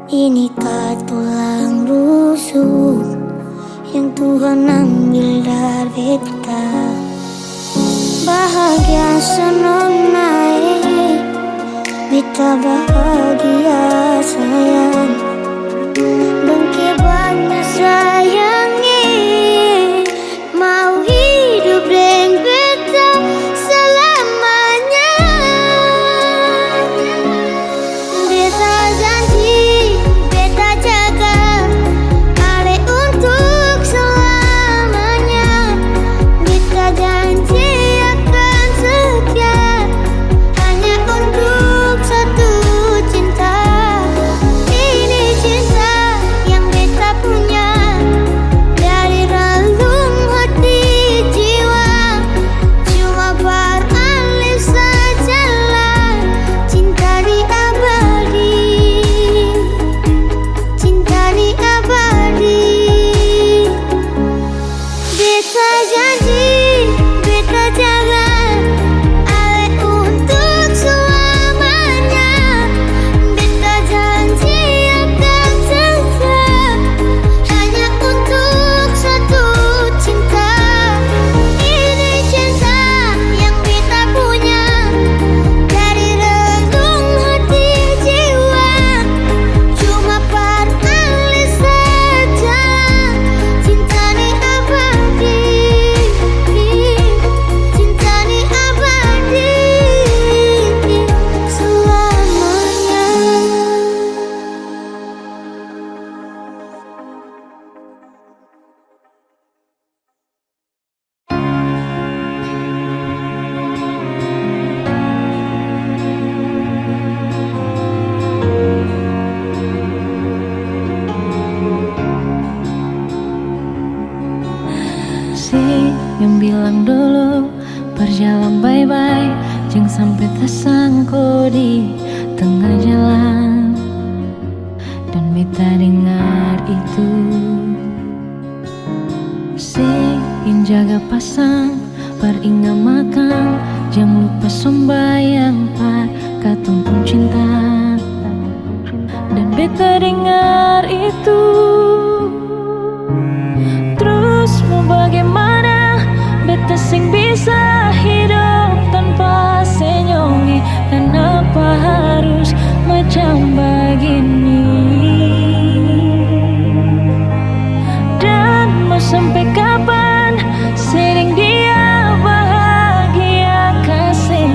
Ini tak tulang rusuk yang Tuhan ambil dari beta. Bahagia senang naik, beta bahagia sayang. Bengke banyak sayangi, mau hidup dengan beta selamanya. Beta janji, beta jaga Ale untuk selamanya. Beta janji akan setia hanya untuk satu cinta. Ini cinta yang beta punya dari relung hati jiwa. Cuma beralih sajalah cinta di abadi, cinta di abadi. Beta janji, beta jaga Ale untuk selamanya. Beta janji akan setia hanya untuk satu cinta. Ini cinta yang beta punya dari relung hati jiwa. Cuma beralih saja cinta ni abadi, cinta ni abadi selamanya. Si yang bilang dulu berjalan bye-bye, jangan sampai tersangkut di tengah jalan. Dan beta dengar itu. Si yang jaga pasang, beringat makan, jangan lupa sembahyang par katong pun cinta. Dan beta dengar itu. Terus mau bagaimana, beta sing bisa hidup tanpa senyum. Kenapa harus macam begini? Dan mau sampai kapan sering dia bahagia kasih?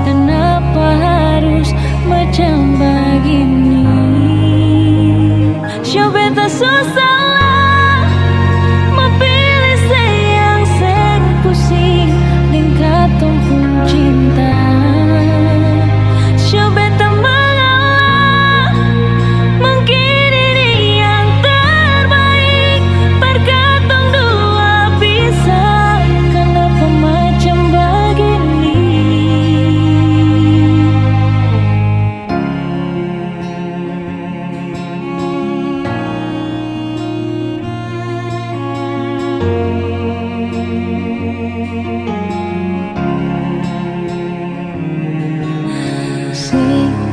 Kenapa harus macam begini? Show beta susah pilih sayang sen pusing dengan katong pun cinta. Show beta mengalah, mungkin ini yang terbaik. Perkatong dua bisa, kenapa macam begini? Si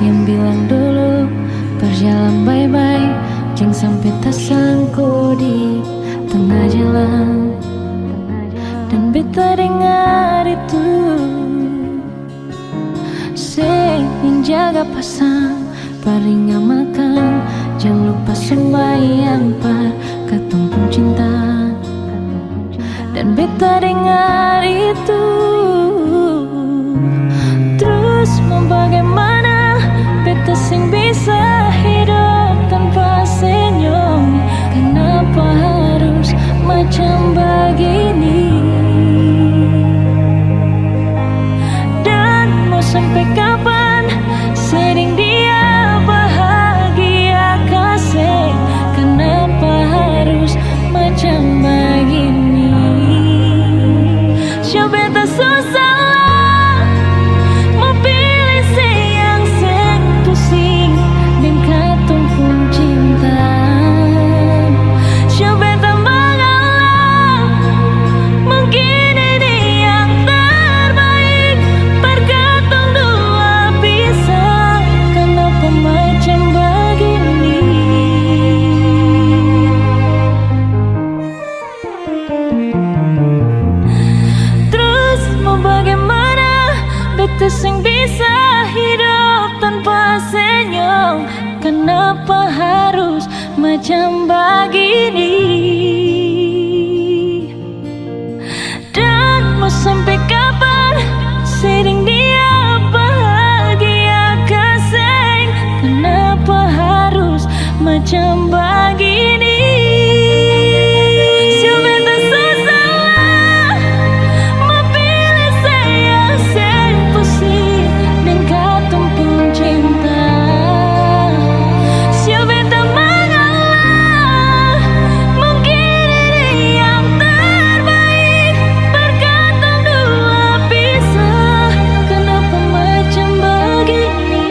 yang bilang dulu berjalan bye-bye, jangan sampai tersangkut di tengah jalan. Dan beta dengar itu. Si yang jaga pasang, beringat makan, jangan lupa sembahyang par katong pun cinta. Dan beta dengar itu. Terus mau bagaimana, beta sing bisa hidup tanpa senyum. Kenapa harus macam begini? Dan mau sampai kapan sering dia bahagia Kenapa harus macam begini? Dan mau sampai kapan sering dia bahagia kasih? Kenapa harus macam begini? Siapa tak susah memilih saya sepusi dan katong pun cinta. Siapa tak mengalah mungkin ini yang terbaik. Berkatong dua pisah, kenapa macam begini?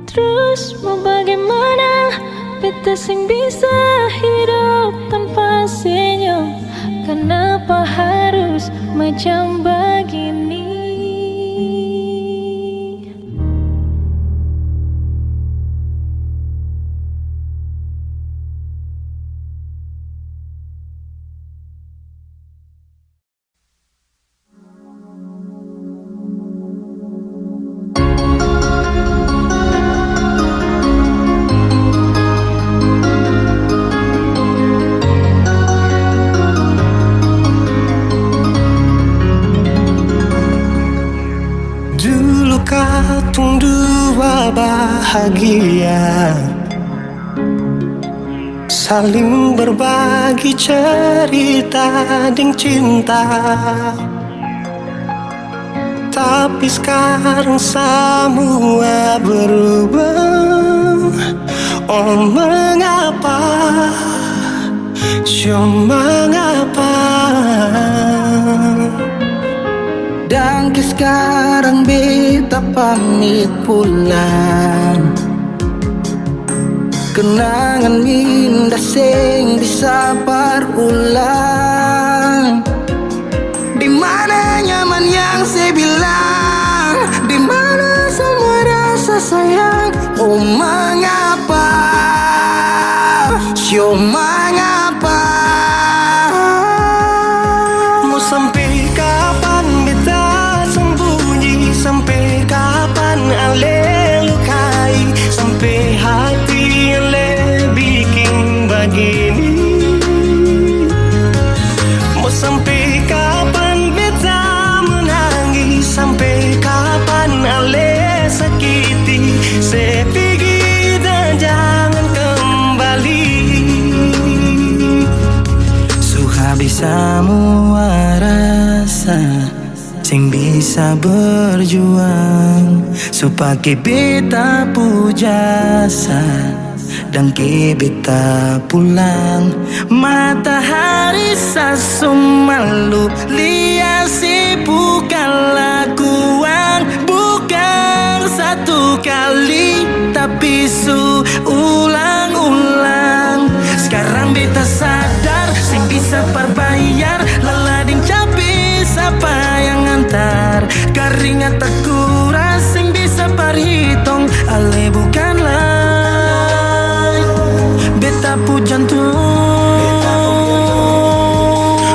Terus mau bagaimana? Beta sing bisa hidup tanpa senyum. Kenapa harus macam begini? Dulu katong dua bahagia, saling berbagi cerita dan cinta. Tapi sekarang semua berubah. Oh mengapa? Mengapa? Dan sekarang beta pamit pulang. Kenangan indah sing bisa berulang. Di mana nyaman yang saya bilang? Di mana semua rasa sayang? Oh mengapa? Mengapa? Mau sampai kapan beta sembunyi? Sampai kapan ale lukai? Sampai hati ale bikin begini? Mau sampai kapan beta menangis? Sampai kapan ale sakiti? Saya pergi dan jangan kembali. Habis semua rasa sing bisa berjuang supaya beta pujasa dan ke beta pulang. Matahari sasumalu liasi bukan lakuan, bukan satu kali tapi ulang-ulang. Sekarang beta sadar sing bisa perbayar lalading capi siapa yang antar. Keringat tak kuras sing bisa perhitung ale bukanlah beta pu jantung.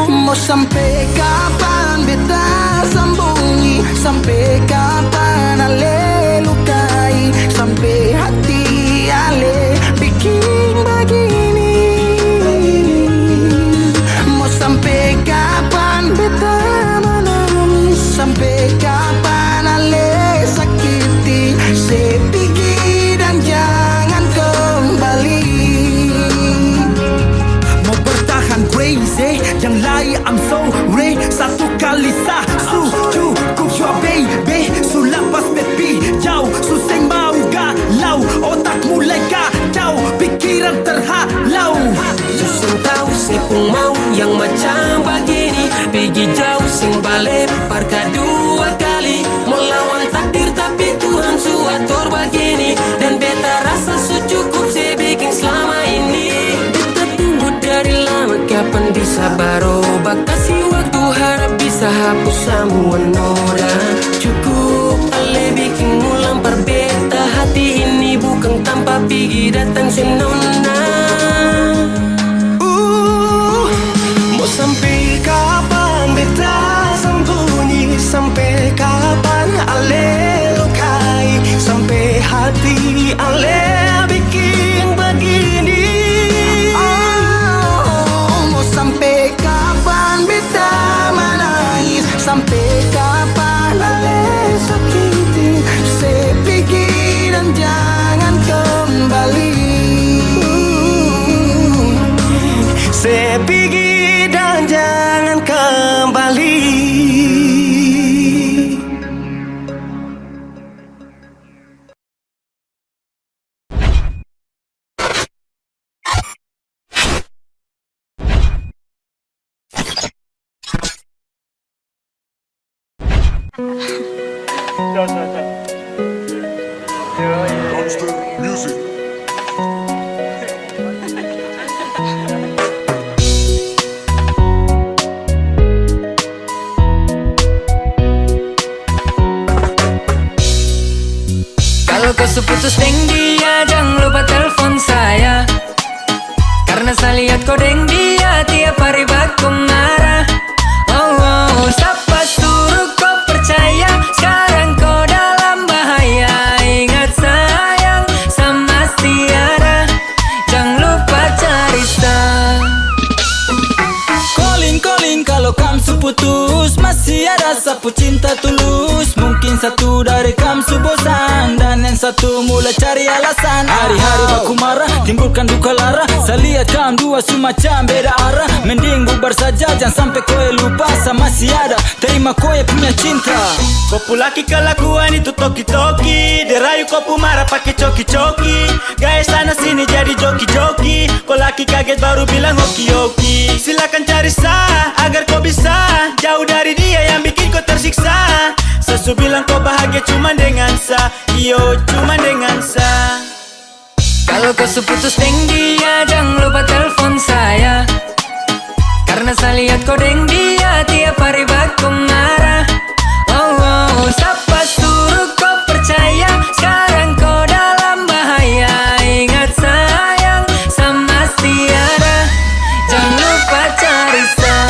Mau sampai kapan beta sembunyi? Sampai kapan ale lukai? Sampai hati ale bikin begini? Sampai kapan beta menangis? Sampai kapan ale sakiti? Saya pergi dan jangan kembali. Mau bertahan crazy, yang lain I'm sorry. Satu kali sah cukup jua baby. Sulapas baby jauh suseng mau galau. Otak mulai kacau, pikiran terhalau. Suseng tahu saya pun mau yang macam begini. Pergi jauh sing balik parka dua kali. Melawan takdir tapi Tuhan suatur begini. Dan beta rasa cukup saya bikin selama ini. Beta tunggu dari lama kapan bisa berubah. Kasih waktu harap bisa hapus semua noda. Cukup ale bikin ulang perbeta. Hati ini bukan tanpa pergi datang senona. Sampai kapan beta sembunyi? Sampai kapan ale lukai? Sampai Kalau kau seputus deng dia, jangan lupa telepon saya. Karena saya lihat kau deng dia tiap hari baku marah. Oh, siapa suruh kau percaya? Sekarang kau dalam bahaya. Ingat sayang sama Tiara, jangan lupa cari star. Calling kalau kamu seputus, masih ada sapu cinta tulus. Mungkin satu dari kamu bosan dan yang satu mulai cari alasan. Hari-hari baku marah, timbulkan duka lara. Saya lihat kamu dua semacam beda arah. Mending bubar saja, jangan sampai kowe lupa sama si ada. Terima kowe punya cinta. Kopu laki kelakuan itu toki-toki. Derayu kopu marah pakai coki-coki. Gaya sana sini jadi joki-joki. Kau laki kaget baru bilang hoki-hoki. Silakan cari sah agar kau bisa jauh dari dia yang bikin kau tersiksa. Sesu bilang kau bahagia cuma dengan sa. Iyo cuma dengan sa. Kalau kau seputus deng dia, jangan lupa telepon saya. Karena saya lihat kau deng dia tiap hari baku marah. Oh, siapa suruh kau percaya? Sekarang kau dalam bahaya. Ingat sayang sama Tiara, jangan lupa cari sah.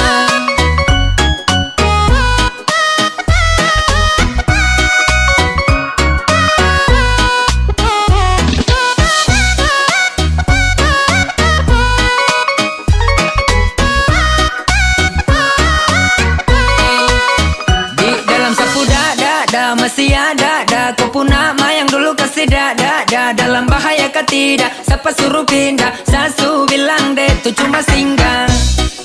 Masih ada, kau pun nama yang dulu kasih dada. Dalam bahaya kah tidak, siapa suruh pindah? Sasu bilang deh itu cuma singgah.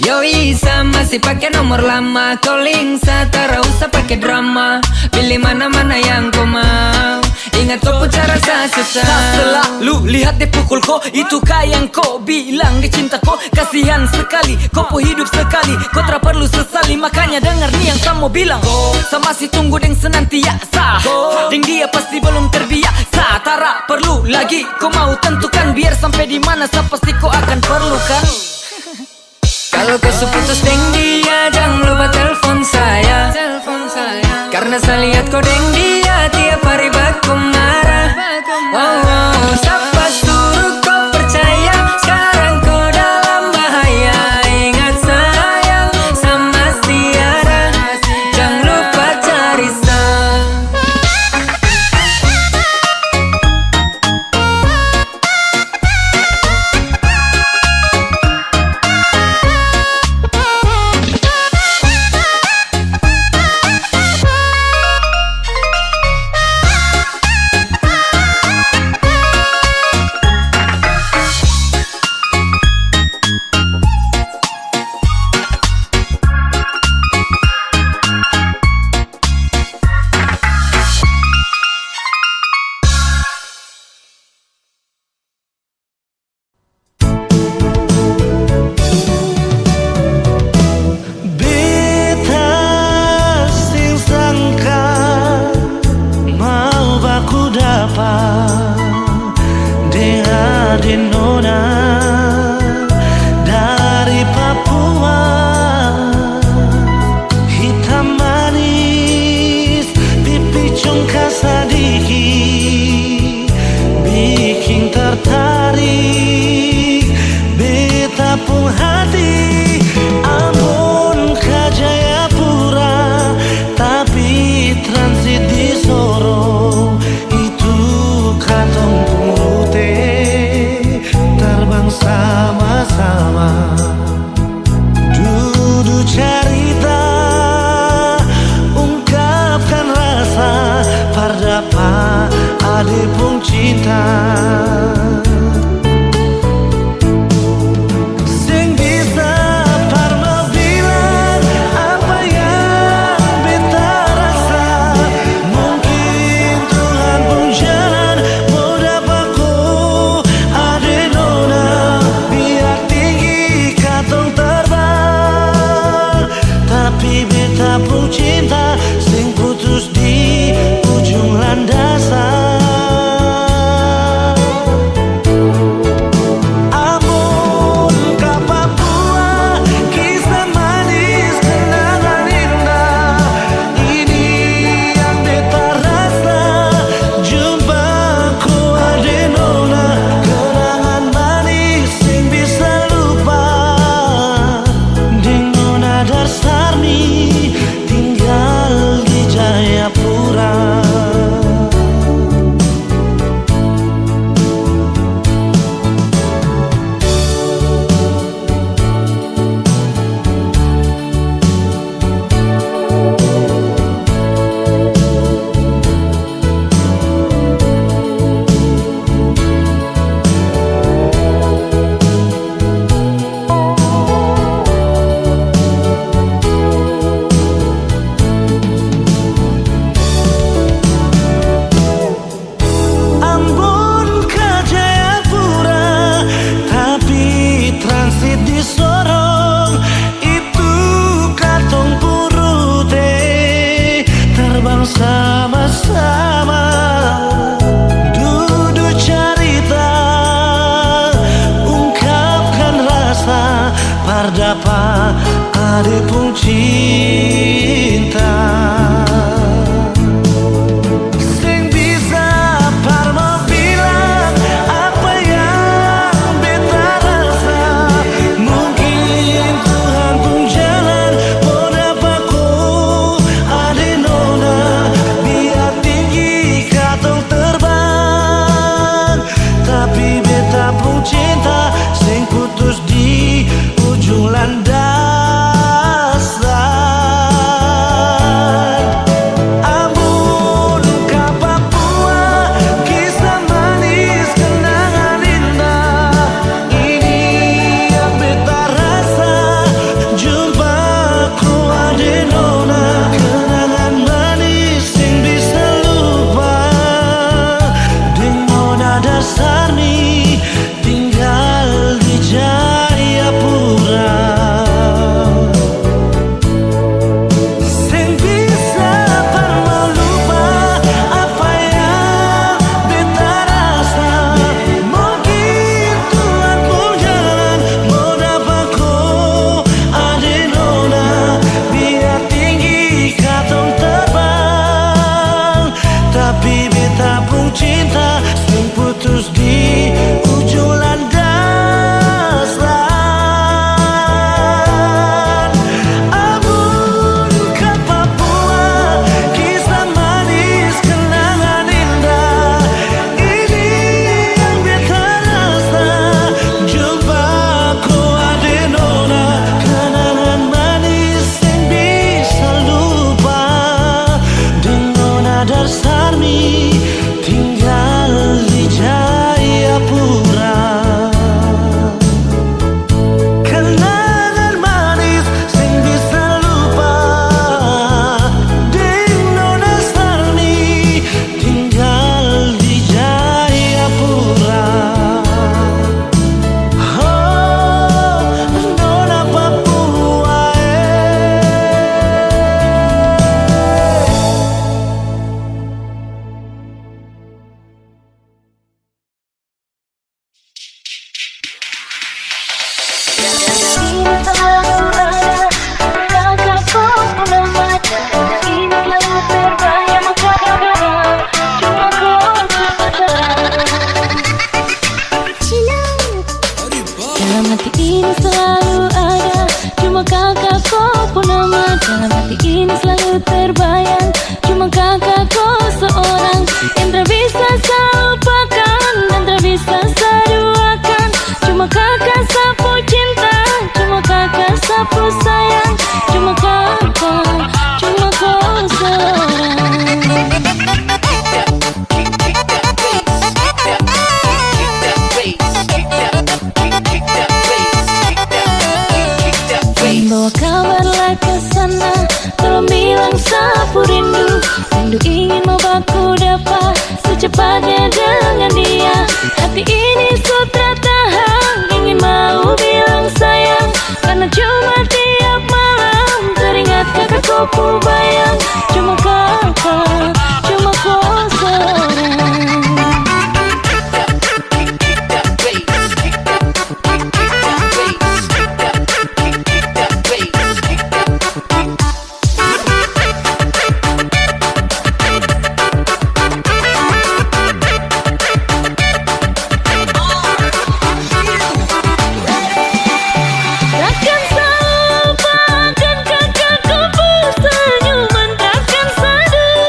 Yoi sama masih pakai nomor lama. Calling satara usah pakai drama. Pilih mana-mana yang kau mau. Ingat kau pun cara saya susah. Selalu lihat dia pukul kau. Itu yang kau bilang dia cinta kau. Kasihan sekali, kau pun hidup sekali. Kau tak perlu sesali, makanya dengar nih yang kamu bilang. Saya masih tunggu deng senantiasa. Deng dia pasti belum terbiasa. Tara perlu lagi, kau mau tentukan. Biar sampai di mana saya pasti kau akan perlukan. Kalau kau seputus deng dia, jangan lupa telepon saya. Karena saya lihat kau deng dia tiap hari baku marah. Oh, siapa suruh kau percaya? Sekarang kau dalam bahaya. Ingat sayang sama Tiara, jangan lupa cari sah. Tapi beta pun cinta, sing putus ada pun cinta. Sing bisa parmo bilang apa yang beta rasa. Mungkin Tuhan pun jalan mau dapat ku ada nona. Biar tinggi katong terbang, tapi beta pun cinta sing putus di ujung landasan. Ambon ke Papua, kisah manis kenangan indah. Ini yang beta rasa, jumpa ku ada nona. Kenangan manis sing bisa lupa, deng nona dasar ni tinggal di Jayapura. Sing bisa parmo lupa apa yang beta rasa. Mungkin Tuhan pun jalan mau dapat ku ada nona. Biar tinggi katong terbang, tapi beta pun cinta sing putus di ujung landasan. Ambon ke Papua, kisah manis kenangan indah. Ini yang beta rasa, jumpa ku ada nona. Kenangan manis yang bisa lupa, deng nona dasar ni tinggal di Jayapura. Kenangan manis sing bisa lupa, deng nona dasar ni tinggal di Jayapura. Oh, nona Papua, dalam hati ini selalu ada, cuma kakak kau pun nama. Dalam hati ini selalu terbayang, cuma kakak kau seorang yang tak bisa saya lupakan dan tak bisa saya duakan. Cuma kakak sapu cinta, cuma kakak sapu sayang, cuma kakak, cuma kau seorang. Bawa kabarlah ke sana, tolong bilang sapu rindu. Rindu ingin mau baku dapat secepatnya dengan dia. Hati ini sutra tahan, ingin mau bilang sayang, karena cuma tiap malam teringat kakak kau bayang. Cuma kakak, cuma kau seorang. Takkan saya lupakan kakakku senyuman, takkan saya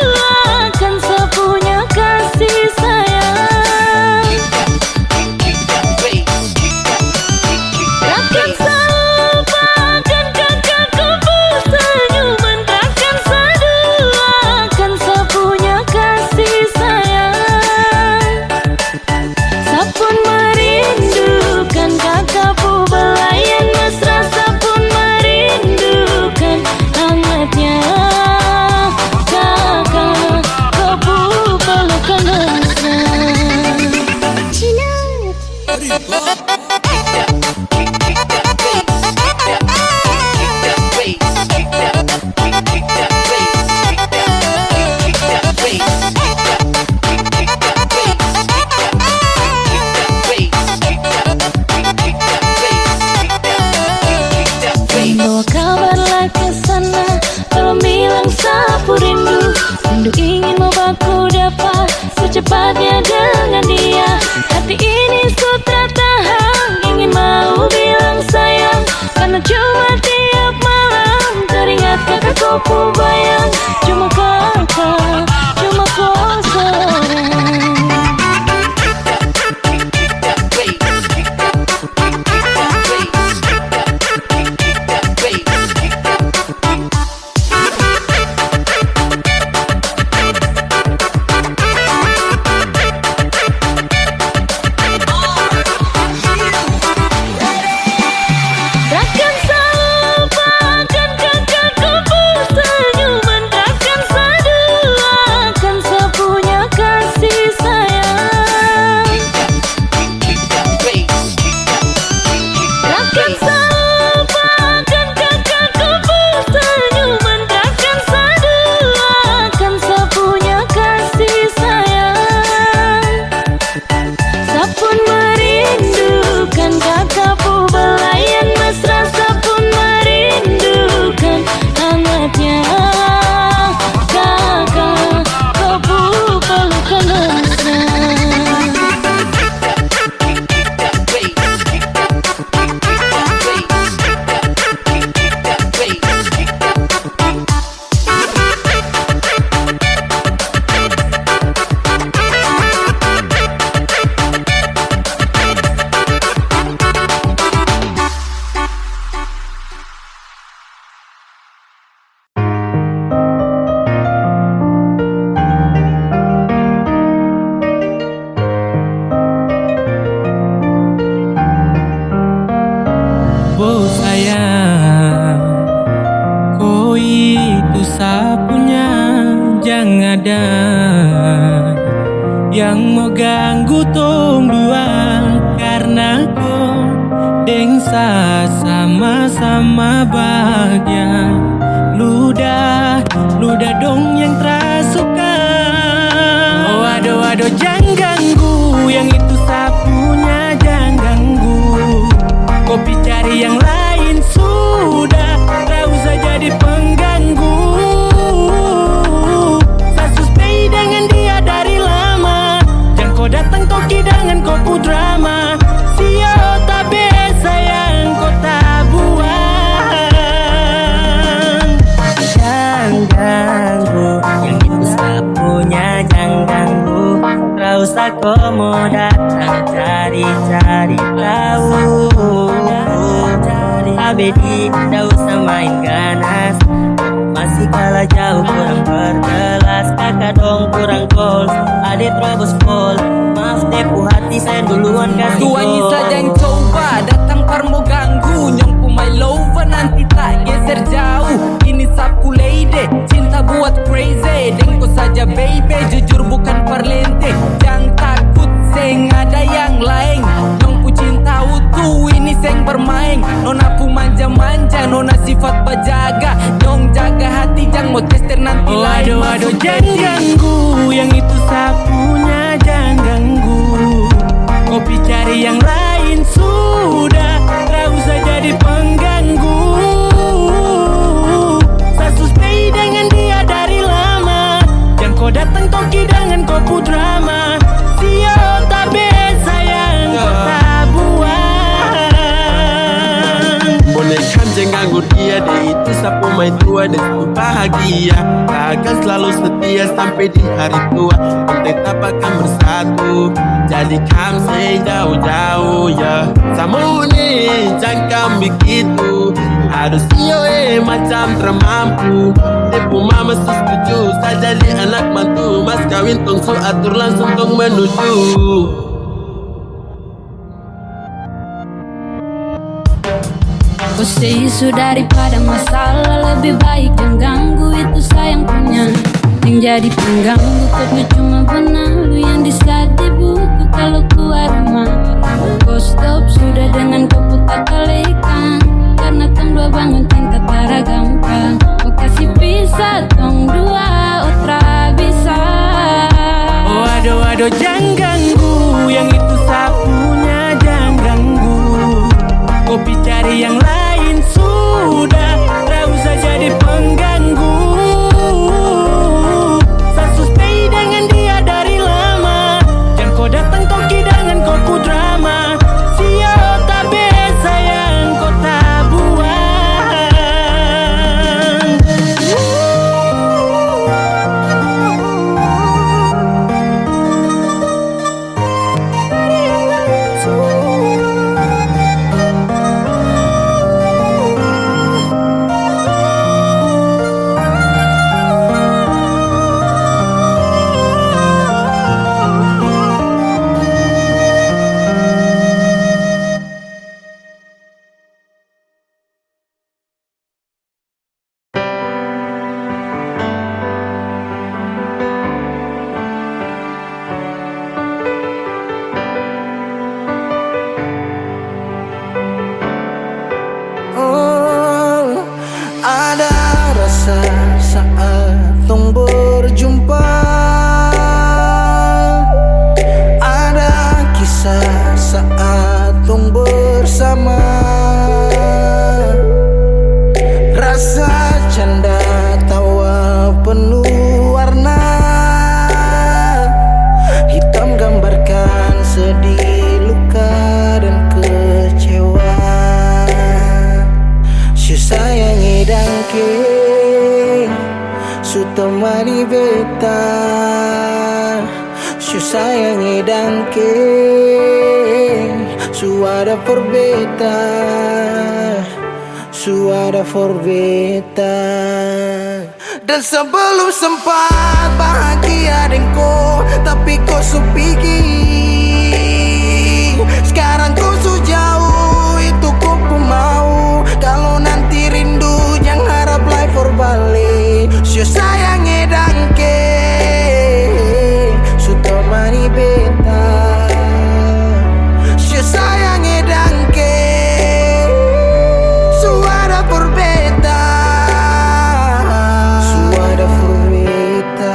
dengan dia. Hati ini sudah tahan, ingin mau bilang sayang, karena cuma tiap malam teringat kakak kau bayang. Cuma kakak, cuma kau seorang. yang mau ganggu tong dua, karena kau dengsa sama-sama bahagia. Ludah dong yang terasuka. Oh aduh jangan ganggu, yang itu sapunya jangan ganggu. Kopi cari yang lain sudah, tak usah jadi pengganggu. Saya suspek dengan dia dari lama, jangan kau datang toki dengan kopu drama. Sio tabe sayang kau tak buang. Jangan ganggu, yang itu sapunya jangan ganggu. Tak usah kau mau datang cari-cari tahu. Abedi, tak usah main ganas, masih kalah jauh kurang berkelas. Kakak dong kurang gol, adik terobos pol. Maaf tepu hati saya duluan kasih gol. Tuannya saja yang coba datang parmo ganggu. Nyongpu my lover nanti tak geser jauh. Ini sapu lady, cinta buat crazy. Dengko saja baby, jujur bukan parlente. Jangan takut seng ada yang lain. Nyongpu cinta utuh, ini seng bermain. Nona pu manja-manja, nona sifat bajaga. Nyong jaga hati, jangan mau tester nanti lain. Aduh jangan ganggu, yang itu sapunya jangan ganggu. Kopi cari yang lain sudah, tak usah jadi pengganggu. Saya suspek dengan dia dari lama, jangan kau datang toki dengan kopu drama. Sio tabe sayang kau tak buang. Boleh kan jangan ganggu dia, dia itu sapu main tua dan itu bahagia. Takkan selalu setia sampai di hari tua, tetap akan bersatu. Jadi kamu say jauh-jauh ya. Sama nih jangan begitu, harus iyo macam termampu. Tepu mama setuju, saya jadi anak mantu. Mas kawin tong su atur langsung tong menuju. Kau say isu daripada masalah, lebih baik jangan ganggu, itu sayang punya. Yang jadi pengganggu kau cuma benalu yang di slide di buku kalau keluar rumah. Kau stop sudah dengan kau putar kalikan, karena tong dua bangun cinta tara gampang. Kau kasih pisah tong dua, otra bisa. Oh aduh jangan ganggu, yang itu sapunya jangan ganggu. Kopi cari yang lain sudah, tak usah jadi pengganggu. Saya suspek dengan dia dari lama, jangan suara forbeta, suara forbeta. Dan sebelum sempat bahagia denko, tapi kau supiki. Sekarang kau su jauh, itu kau pun mau. Kalau nanti rindu jangan harap life for balik. Sio sayang edangke, su temani beta. Sio sayang edangke, suara forbeta, suara forbeta.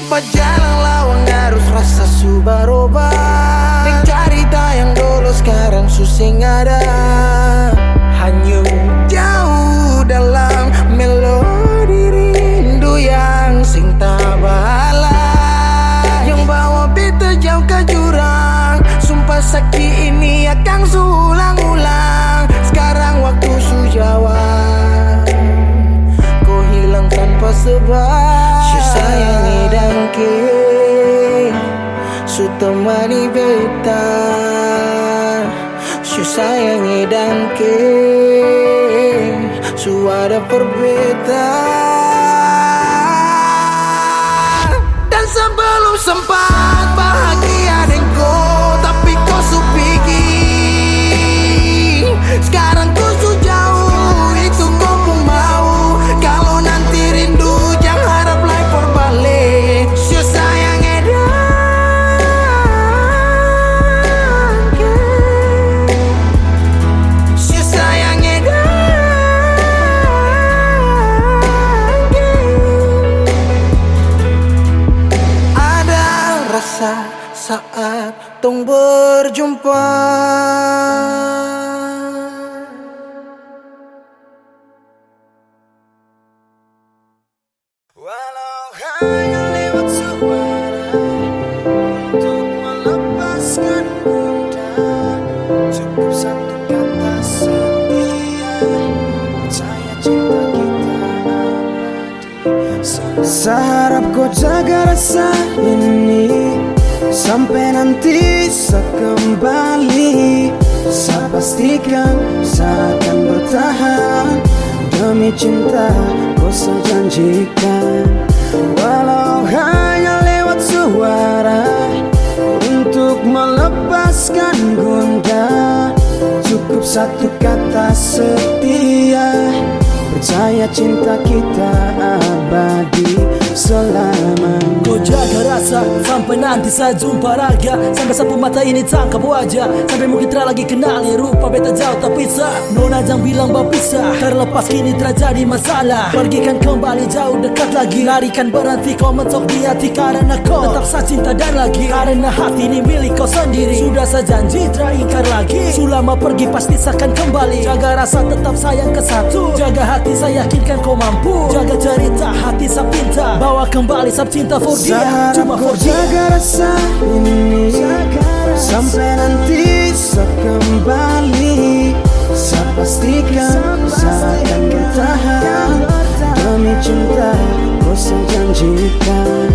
Berjalan lawang harus rasa subaroba. Dan cerita yang dulu sekarang susing ada. Hanya jauh dalam melodi rindu yang sing tabala. Yang bawa beta jauh ke jurang. Sumpah sakit ini akan sulang-ulang. Sekarang waktu su jawab, kau hilang tanpa sebab. Su sayangi dangke, su temani beta. Su sayangi dangke, suara forbeta. Dan sebelum sempat bahagia denko, tapi kau su pergi. Sekarang kau su jauh, itu kau pun mau. Kalau nanti rindu jangan harap life for balik. Su sayang edangke, su sayang edangke. Ada rasa saat tong berjumpa. Walau hanya lewat suara untuk melepaskan gundah, cukup satu kata setia, percaya cinta kita abadi. Seharap kau jaga rasa ini sampai nanti saya kembali. Saya pastikan saya akan bertahan demi cinta. Kau saya janjikan, walau hanya lewat suara untuk melepaskan gundah, cukup satu kata setia, percaya cinta kita abadi selamanya. Kau jaga rasa sampai nanti saya jumpa raga. Sampai sapu mata ini tangkap wajah. Sampai mungkin tak lagi kenali rupa beta jauh tak bisa. Nona jangan bilang berpisah, terlepas kini terjadi masalah. Pergikan kembali jauh dekat lagi. Larikan berhenti kau mentok di hati. Karena kau tetap saya cinta dan lagi. Karena hati ini milik kau sendiri. Sudah saya janji tak ingkar lagi. Selama pergi pasti saya akan kembali. Jaga rasa tetap sayang ke satu. Jaga hati saya yakinkan kau mampu. Jaga cerita hati saya pinta. Bawa kembali sab cinta for dia. Cuma for dia. Jaga rasa ini sampai nanti saya kembali. Saya pastikan saya akan bertahan demi cinta. Kau saya janjikan,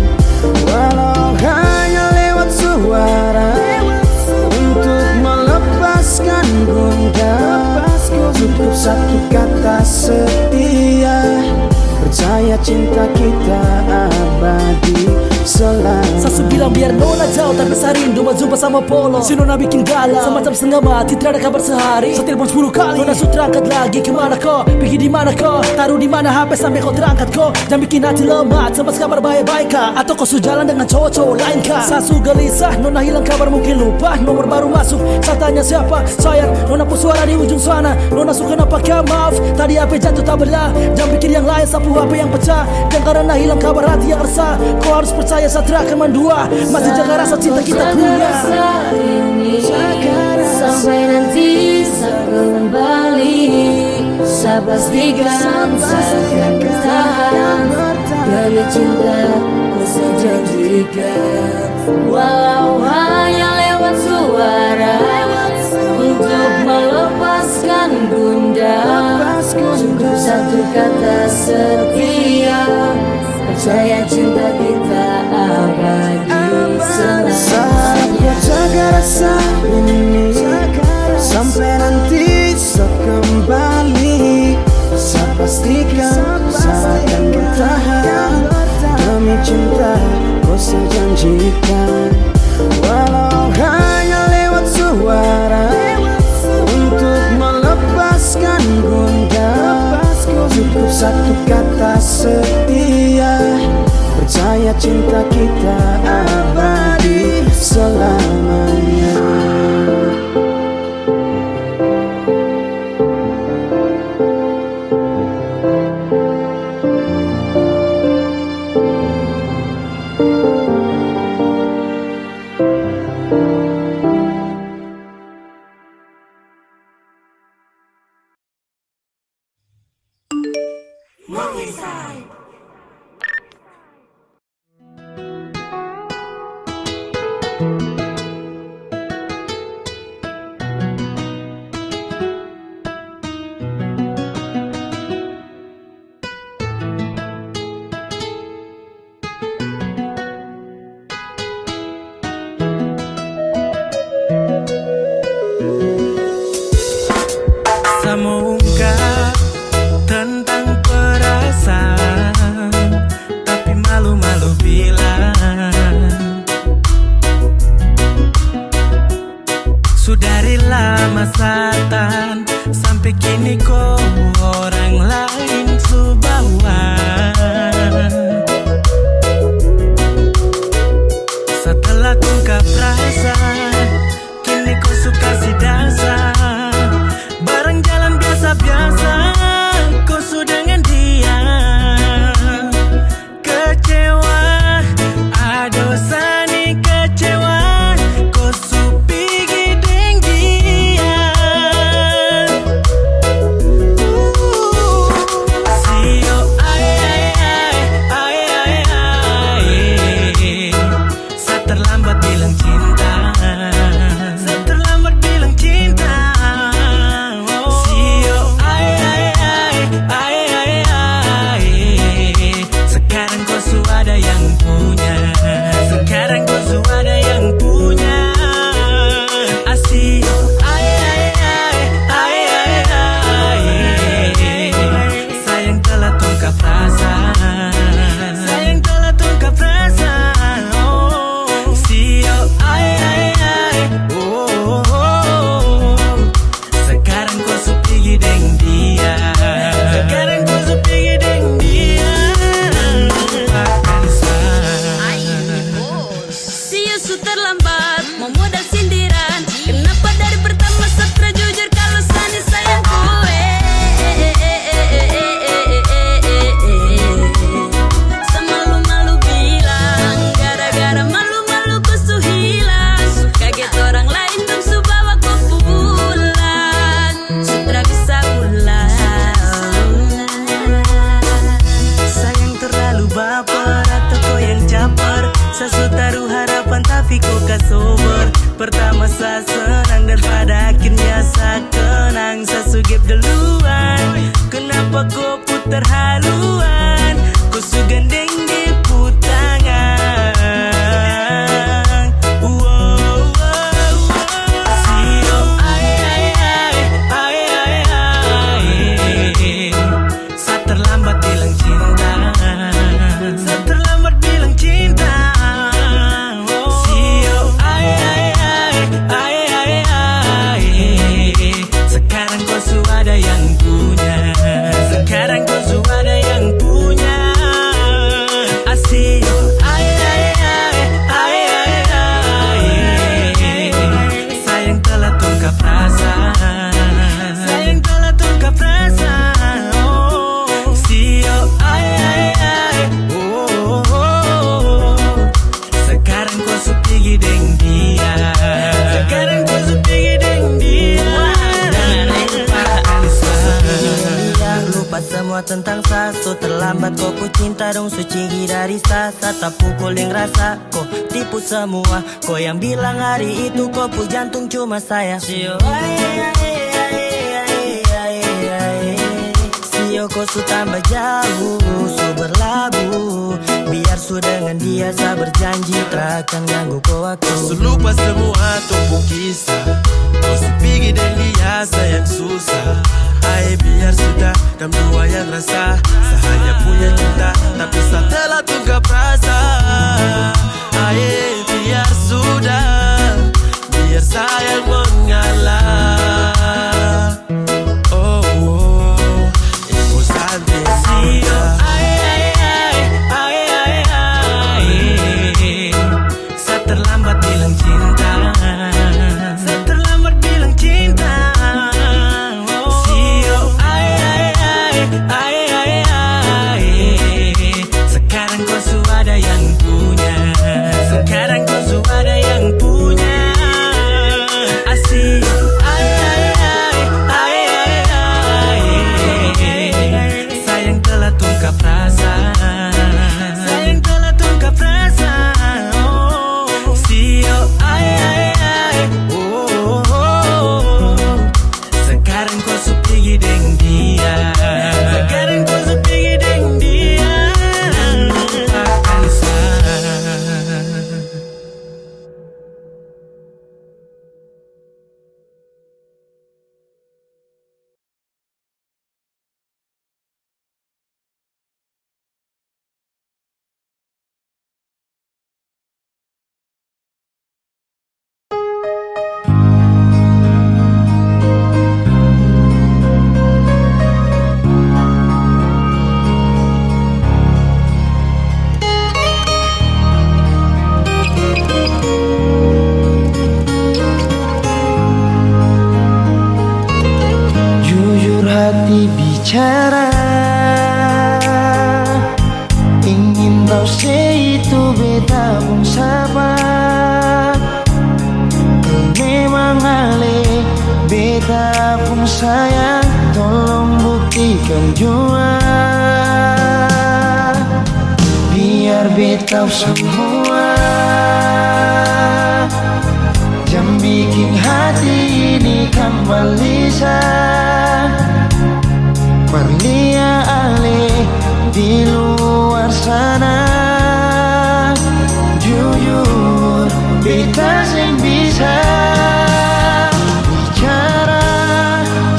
walau hanya lewat suara untuk melepaskan gundah, cukup satu kata setia, percaya cinta kita abadi selamanya. Sasu bilang biar nona jauh tapi saya rindu berjumpa sama Polo. Si nona bikin galau semacam setengah mati, tidak ada kabar sehari. Saya telepon 10 kali, nona su terangkat lagi. Kemana kau? Pergi di mana kau? Taruh di mana HP sampai kau terangkat kau? Jangan bikin hati lemah, sempat kabar baik-baik kah? Atau kau su jalan dengan cowok-cowok lain kah? Sasu gelisah, nona hilang kabar mungkin lupa. Nomor baru masuk, saya tanya siapa? Sayang, nona pun suara di ujung sana. Nona su kenapa kau maaf? Tadi HP jatuh tak belah. Jangan pikir yang lain sapu HP yang pecah. Dan karena hilang kabar hati yang resah, kau harus percaya Satria akan mendua. Masih jaga rasa cinta kita punya. Rasa ini sampai nanti saya kembali. Saya pastikan saya akan bertahan demi cinta. Kau saya janjikan, walau hanya lewat suara kata setia, percaya cinta kita abadi Saatnya jaga rasa ini sampai nanti saya kembali. Saya pastikan saya akan bertahan demi cinta kau saya janjikan. Walau hanya lewat suara untuk melepaskan gundah, cukup satu kata setia, percaya cinta kita abadi selamanya. Saya mau ungkap tentang perasaan, tapi malu-malu bilang. Sudah dari lama satan, sampai kini kau orang lain subawan. Setelah ungkap rasa, kini kau suka si dasar. Bareng jalan biasa-biasa, kau sudah dengan dia. Kecewa, aduh sani kecewa, kau supigi deng dia. Sio ay ay ay ay ay ay, saya terlambat bilang cinta. Saya terlambat bilang cinta. Ada yang punya, sekarang kau sudah yang punya. Asih, ay ay ay ay ay ay, sayang telah tungkap rasa, sayang telah tungkap rasa. Oh, sio ay ay ay, oh, oh, oh. Sekarang kau supigi deng dia, sekarang kau supigi deng dia. Terlambat, mau modal sindiran. Kenapa dari pertama setra jujur kalau Sani sayang kowe. Semalu-malu bilang, gara-gara malu-malu ku su hilang. Kaget orang lain dong su bawa ku pulang. Sutra bisa ulang. Sayang terlalu baper atau kau yang caper? Saya taruh harapan tapi kau sober. Pertama saya senang dan pada akhirnya saya kenang. Saya sugep duluan, kenapa kau putar haluan? Kau sugandeng di putangan. Wow, wow, wow. Sio ay ay ay ay ay ay, saya terlambat bilang cinta. Saya terlambat bilang cinta. Sekarang kau sudah yang punya, sekarang kau sudah yang punya. Asih, ay ay ay ay ay ay, sayang telah tungkap rasa, sayang telah tungkap rasa. Oh, sio ay ay ay, oh, oh, oh. Sekarang kau supigi deng dia, sekarang kau supigi deng dia. Lupa semua tentang sasu, terlambat kau ku cinta dong suci dari sasa. Tak pukul yang rasa, kau tipu semua. Kau yang bilang hari itu kau pu jantung cuma saya. Sio ay ay ay ay ay ay, sio kau kau su tambah jauh, su berlabuh. Biar su dengan dia saya berjanji takkan ganggu kau aku. Su lupa semua tumpuk kisah, kau su pergi dan lihat sayang susah. Ayo biar sudah kami dua yang rasa. Saya hanya punya cinta tapi saya telah tungkap rasa. Ayo biar sudah, biar sayang mengalah. Oh, oh, ibu santai Sio, saya terlambat bilang cinta. Saya terlambat bilang cinta. Sio, sekarang kau su ada yang punya. Sekarang kau su ada yang punya. Asio, sayang telah tungkap rasa. Sayang telah tungkap rasa. Oh, Sio, sekarang kau su pergi deng dia. Sekarang kau su pergi deng dia. Dan lupakan saya. Jujur hati bicara, ingin tahu itu beta pun sabar. Memang ale beta pun sayang, tolong buktikan jua. Biar beta semua, jangan bikin hati ini kembali Perlia ale di luar sana. Jujur beta sing bisa bicara,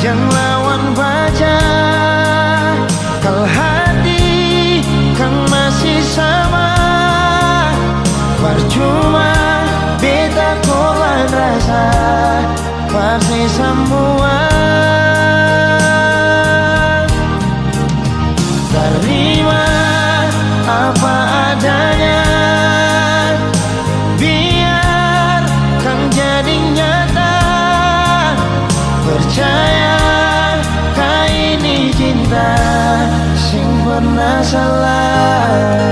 jangan lawan baca. Kalau hati kan masih sama, percuma beta korban rasa. Pasti semua terima apa adanya, biar kan jadi nyata. Percaya kau ini cinta sing pernah salah.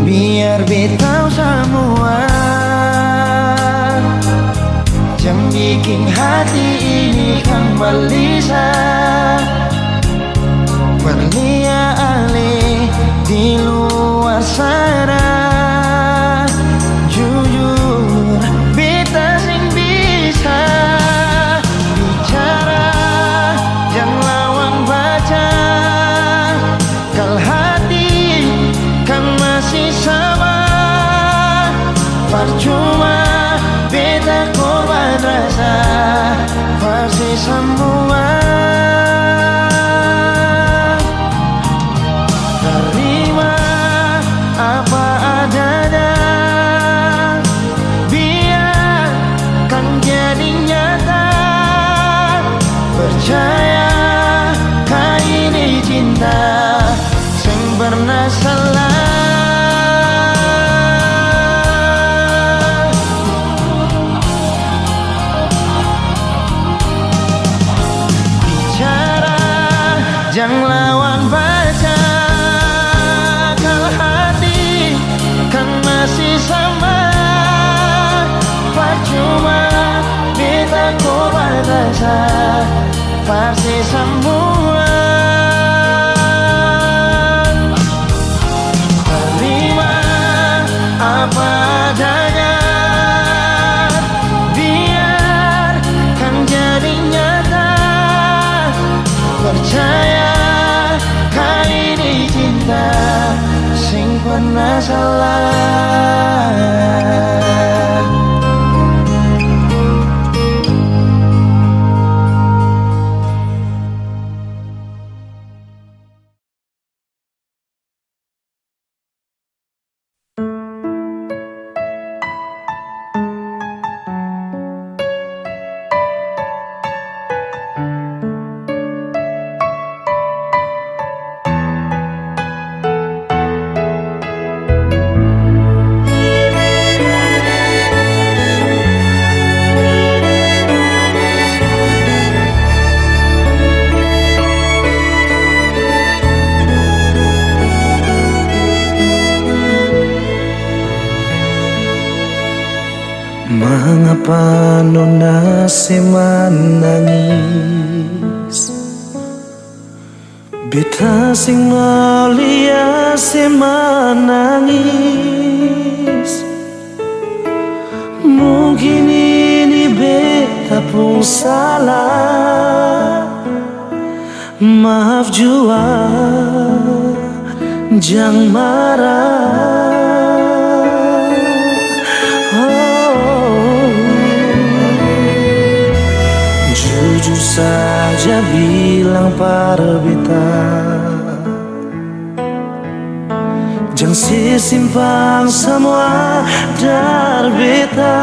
Biar beta semua, jangan bikin hati ini kembali Perlia ale di luar sana. Jujur beta sing bisa bicara, jangan lawan baca. Kalau hati kan masih sama, percuma beta korban rasa. Pasti semua terima apa adanya, biar kan jadi nyata. Percaya kau ini cinta sing pernah salah. Jangan lawan baca, kalau hati kan masih sama. Percuma beta korban rasa. pasti semua. Terima apa adanya, biarkan jadi nyata. Percaya kali ini cinta sing pernah salah. Mengapa nona si menangis? Beta sing mulia si menangis. Mungkin ini beta pun salah. Maaf jua, jangan marah. Jujur saja bilang pada beta, jangan simpan semua dari beta.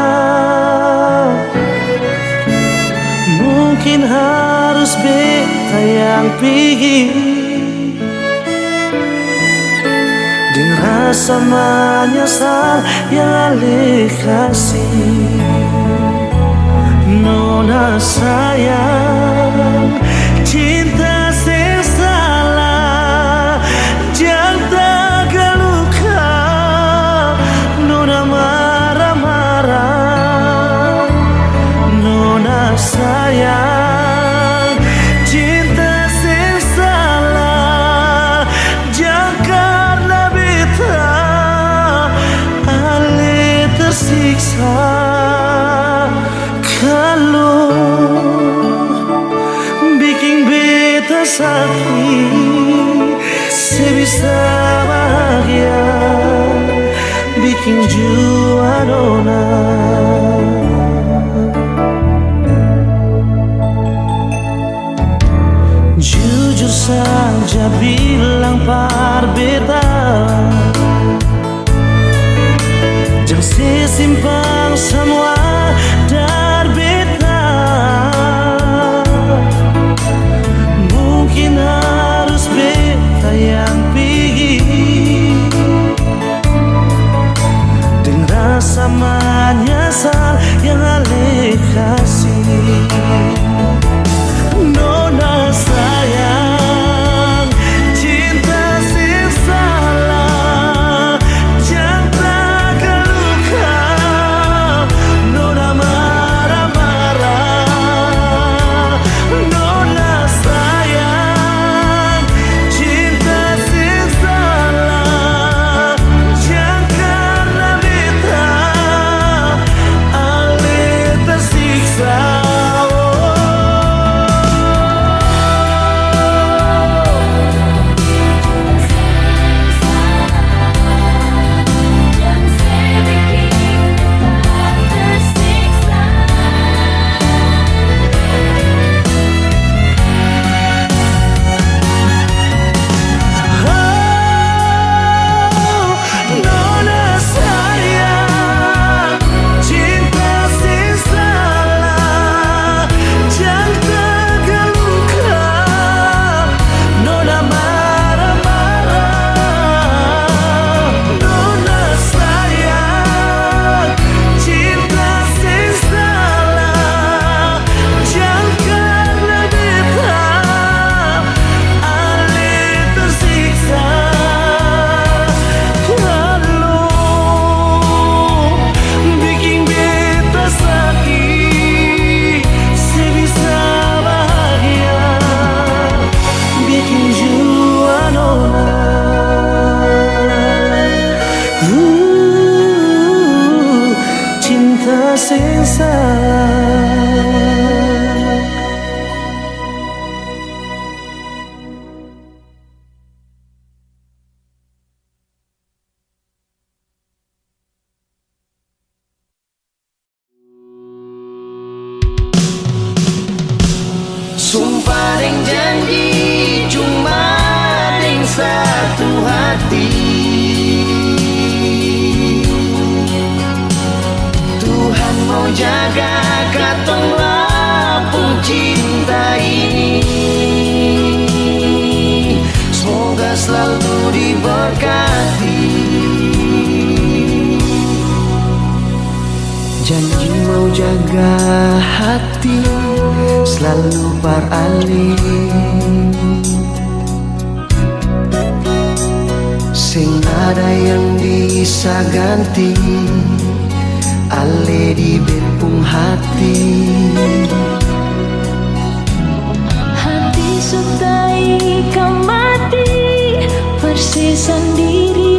Mungkin harus beta yang pergi dengan rasa menyesal yang alih kasih. Nona sayang, cinta sing salah, jangan tak luka. Nona marah-marah. Nona sayang, cinta sing salah, jangan karena beta ale tersiksa. Kalau bikin beta sakit, sebisa bahagia, bikin jua nona. Jujur saja bilang par beta, jangan simpan semua dari beta. Mungkin harus beta yang pergi dengan rasa menyesal yang alih kasih. Nona sayang, cinta sing salah, jangan tak luka. satu hati. Tuhan mau jaga katong lapung cinta ini. Semoga selalu diberkati. Janji mau jaga hati, selalu beralih. Sing ada yang bisa ganti ale di bepung hati. Hati sutai kamati persis sendiri.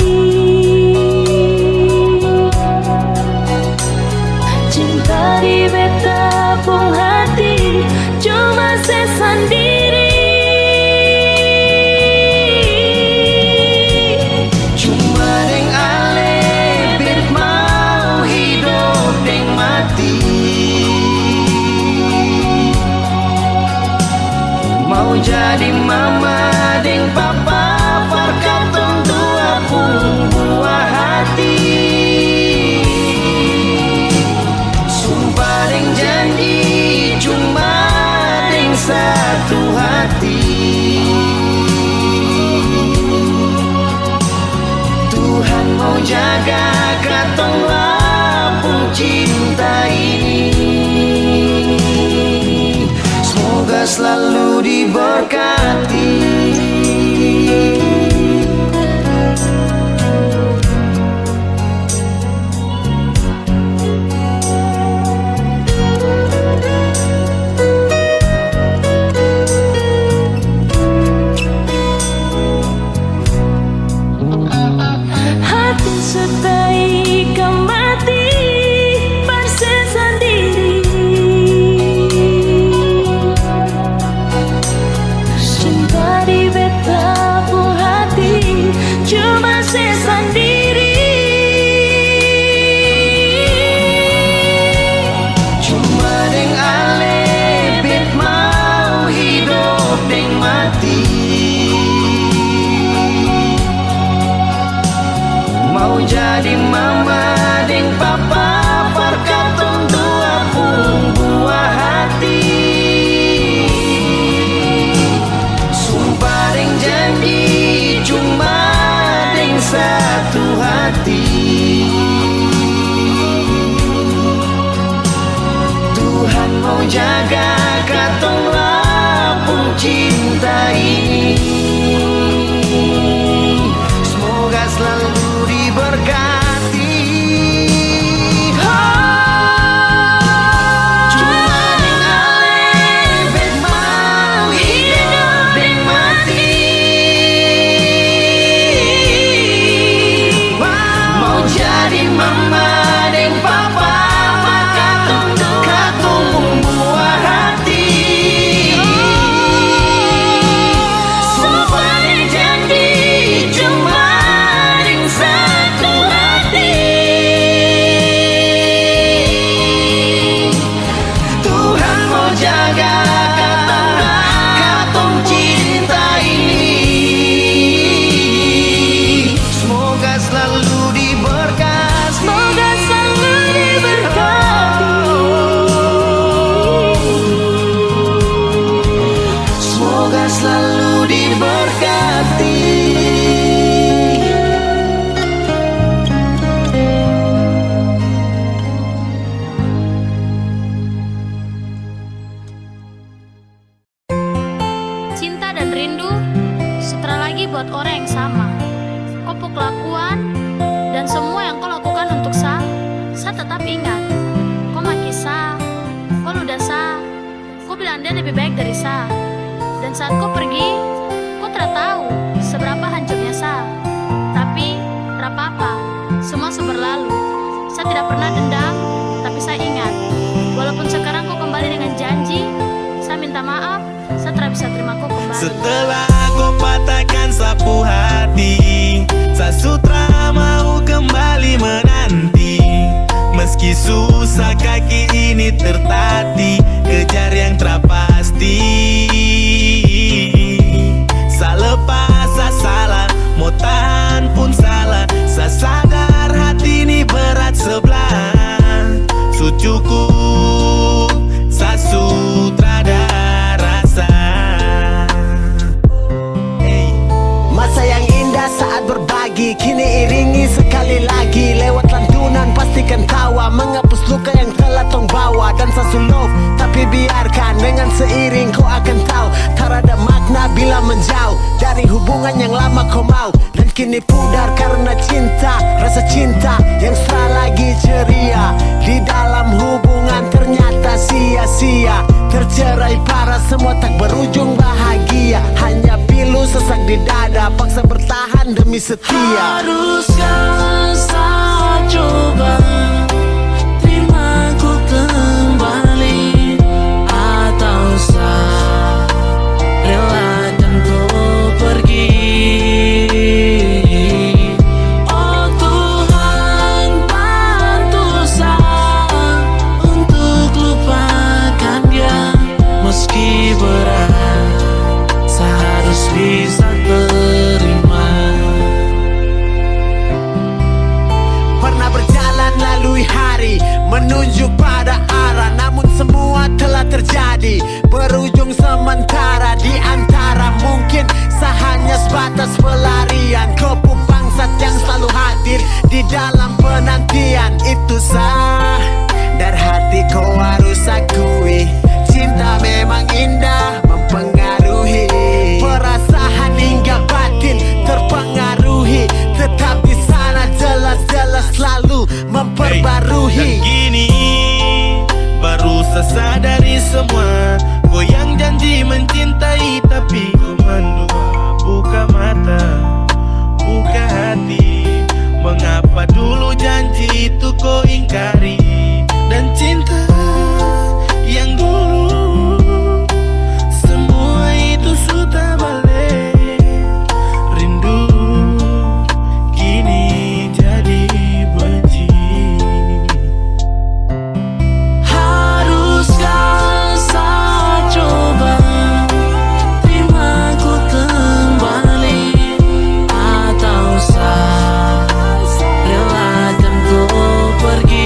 Cinta di betapung hati cuma sesendiri. Cuma deng ale bet mau hidup deng mati. Mau jadi mama deng papa perkatong dua pun buah hati. Sumpah deng janji cuma deng satu hati. Tuhan mau jaga katong lapung cinta ini. Semoga selalu diberkati. Hati sutai kamati persis sendiri. Cinta di betapung hati cuma sesendiri. Cuma deng ale bet mau hidup deng mati. Mau jadi mama deng papa perkatong dua pun buah hati. Sumpah deng janji cuma deng satu hati. Tuhan mau jaga katong lapung cinta ini. Semoga selalu diberkati. Cuma deng ale bet mau hidup deng mati. Mau jadi mama deng papa katong buah hati. Sumpah deng janji cuma deng satu hati. Tuhan mau jaga katong cinta ini. Semoga selalu diberkati. Semoga selalu diberkati. Semoga selalu diberkati. Cinta dan rindu setelah lagi buat orang yang sama. Kau kelakuan dan semua yang kau lakukan untuk saya tetap ingat. Kau maki saya, kau ludah saya, kau bilang dia lebih baik dari saya. Dan saat kau pergi, kau tidak tahu seberapa hancurnya saya. Tapi, tidak apa-apa, semua sudah berlalu. Saya tidak pernah dendam, tapi saya ingat. Walaupun sekarang kau kembali dengan janji, saya minta maaf, saya tidak bisa terima kau kembali. Setelah kau patahkan sapu hati, saya sutra mau kembali menanti. Meski susah kaki ini tertatih, kejar yang terpasti. Saya lepas salah dibiarkan. Dengan seiring kau akan tahu tak ada makna bila menjauh dari hubungan yang lama kau mau. Dan kini pudar karena cinta, rasa cinta yang tak lagi ceria. Di dalam hubungan ternyata sia-sia. Tercerai parah, semua tak berujung bahagia. Hanya pilu sesak di dada, paksa bertahan demi setia. Haruskah saya coba terima ku kembali, atau saya relakan kau pergi? Oh Tuhan, bantu saya untuk lupakan dia. Meski berat, saya harus bisa terima. Pernah berjalan lalui hari menunjuk pada arah, namun semua telah terjadi berujung sementara. Di antara mungkin hanya sebatas pelarian, kepu bangsat yang selalu hadir di dalam penantian. Itu sah dari hati kau harus akui, cinta memang indah mempengaruhi perasaan hingga batin terpengaruhi. Tetap di sana jelas-jelas selalu memperbarui. Dan gini baru sesadari semua. Kau yang janji mencintai tapi kau mendua. Buka mata, buka hati. Mengapa dulu janji itu kau ingkari? Dan cinta yang dulu, semua itu sudah balik. Rindu kini jadi benci. Haruskah saya coba terima ku kembali, atau saya relakan kau pergi?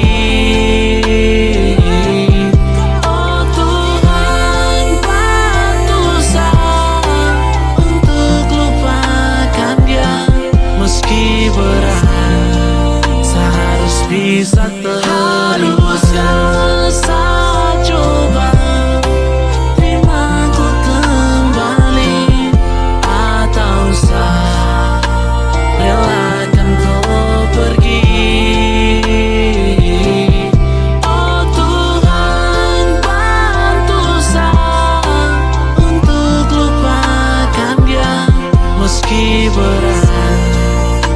Oh Tuhan, bantu saya untuk lupakan dia. Meski berat, saya harus bisa terima. Haruskah saya coba terima ku kembali, atau saya relakan kau pergi? Oh Tuhan, bantu saya untuk lupakan dia. Meski berat,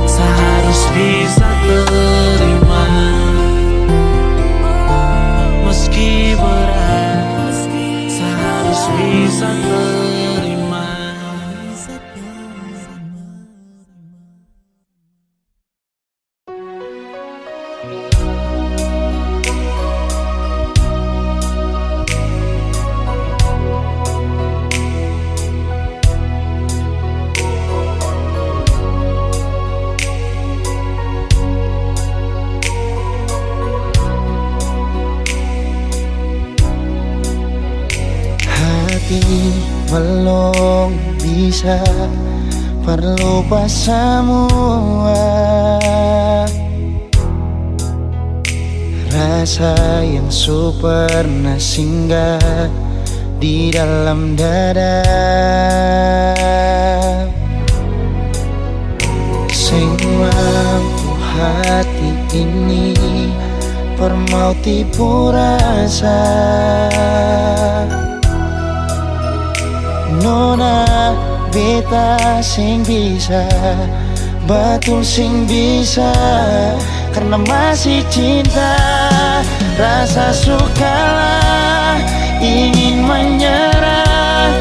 saya harus bisa terima. Meski berat, saya harus bisa terima. Hati belum bisa berlupa semua. Rasa yang pernah singgah di dalam dada, sing mampu hati ini permau tipu rasa. Nona beta sing bisa, betul sing bisa, karena masih cinta. Rasa sukalah ingin menyerah,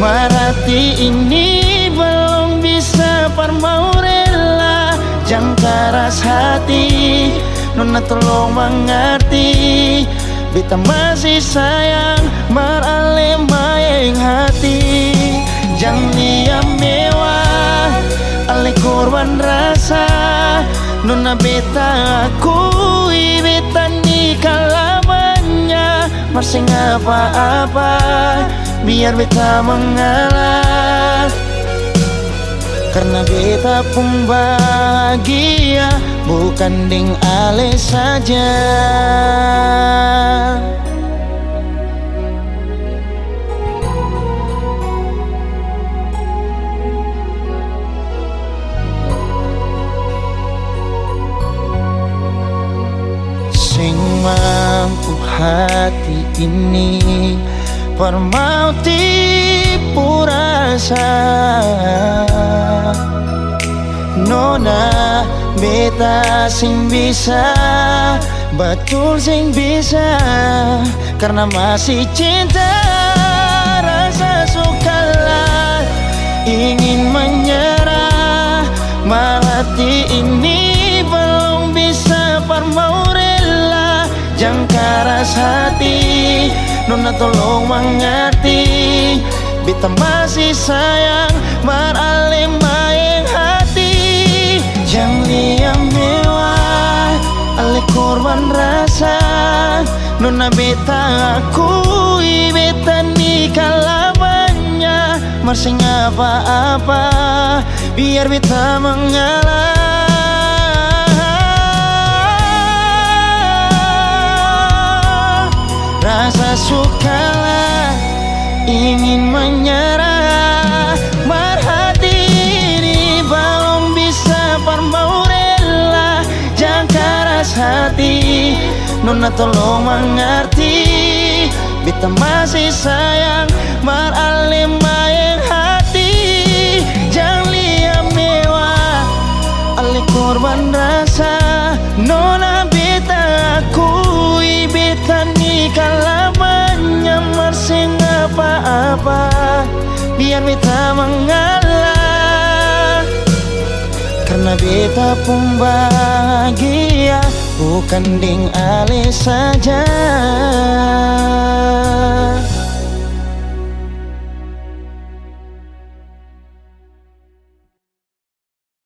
merati ini belum bisa permau rela. Jangan keras hati, Nona tolong mengerti. Beta masih sayang, meralih mayang hati. Jangan diam mewah, alih korban rasa. Nona beta akui, beta nikah lamanya. Masih apa-apa, biar beta mengalah. Karena beta pun bahagia, bukan ding ale saja. permau tipu rasa. Nona beta sing bisa, betul sing bisa, karena masih cinta. Rasa sukalah ingin menyerah, hati ini belum bisa parmau rela. Jangan keras hati, Nona tolong mengerti, beta masih sayang maralim maeng hati. Jangan liam mewah, ale korban rasa. Nona beta akui, beta nikah lamanya. Marsing apa-apa, biar beta mengalah. Rasa sukalah ingin menyerah, marhati ini belum bisa parmau rela. Jangan keras hati, Nona tolong mengerti, beta masih sayang maralim maeng hati. Jangan liam mewah, ale korban rasa. Nona beta akui, beta nikah lamanya. Marsing apa-apa, biar beta mengalah, karena beta pun bahagia, bukan ding ale saja.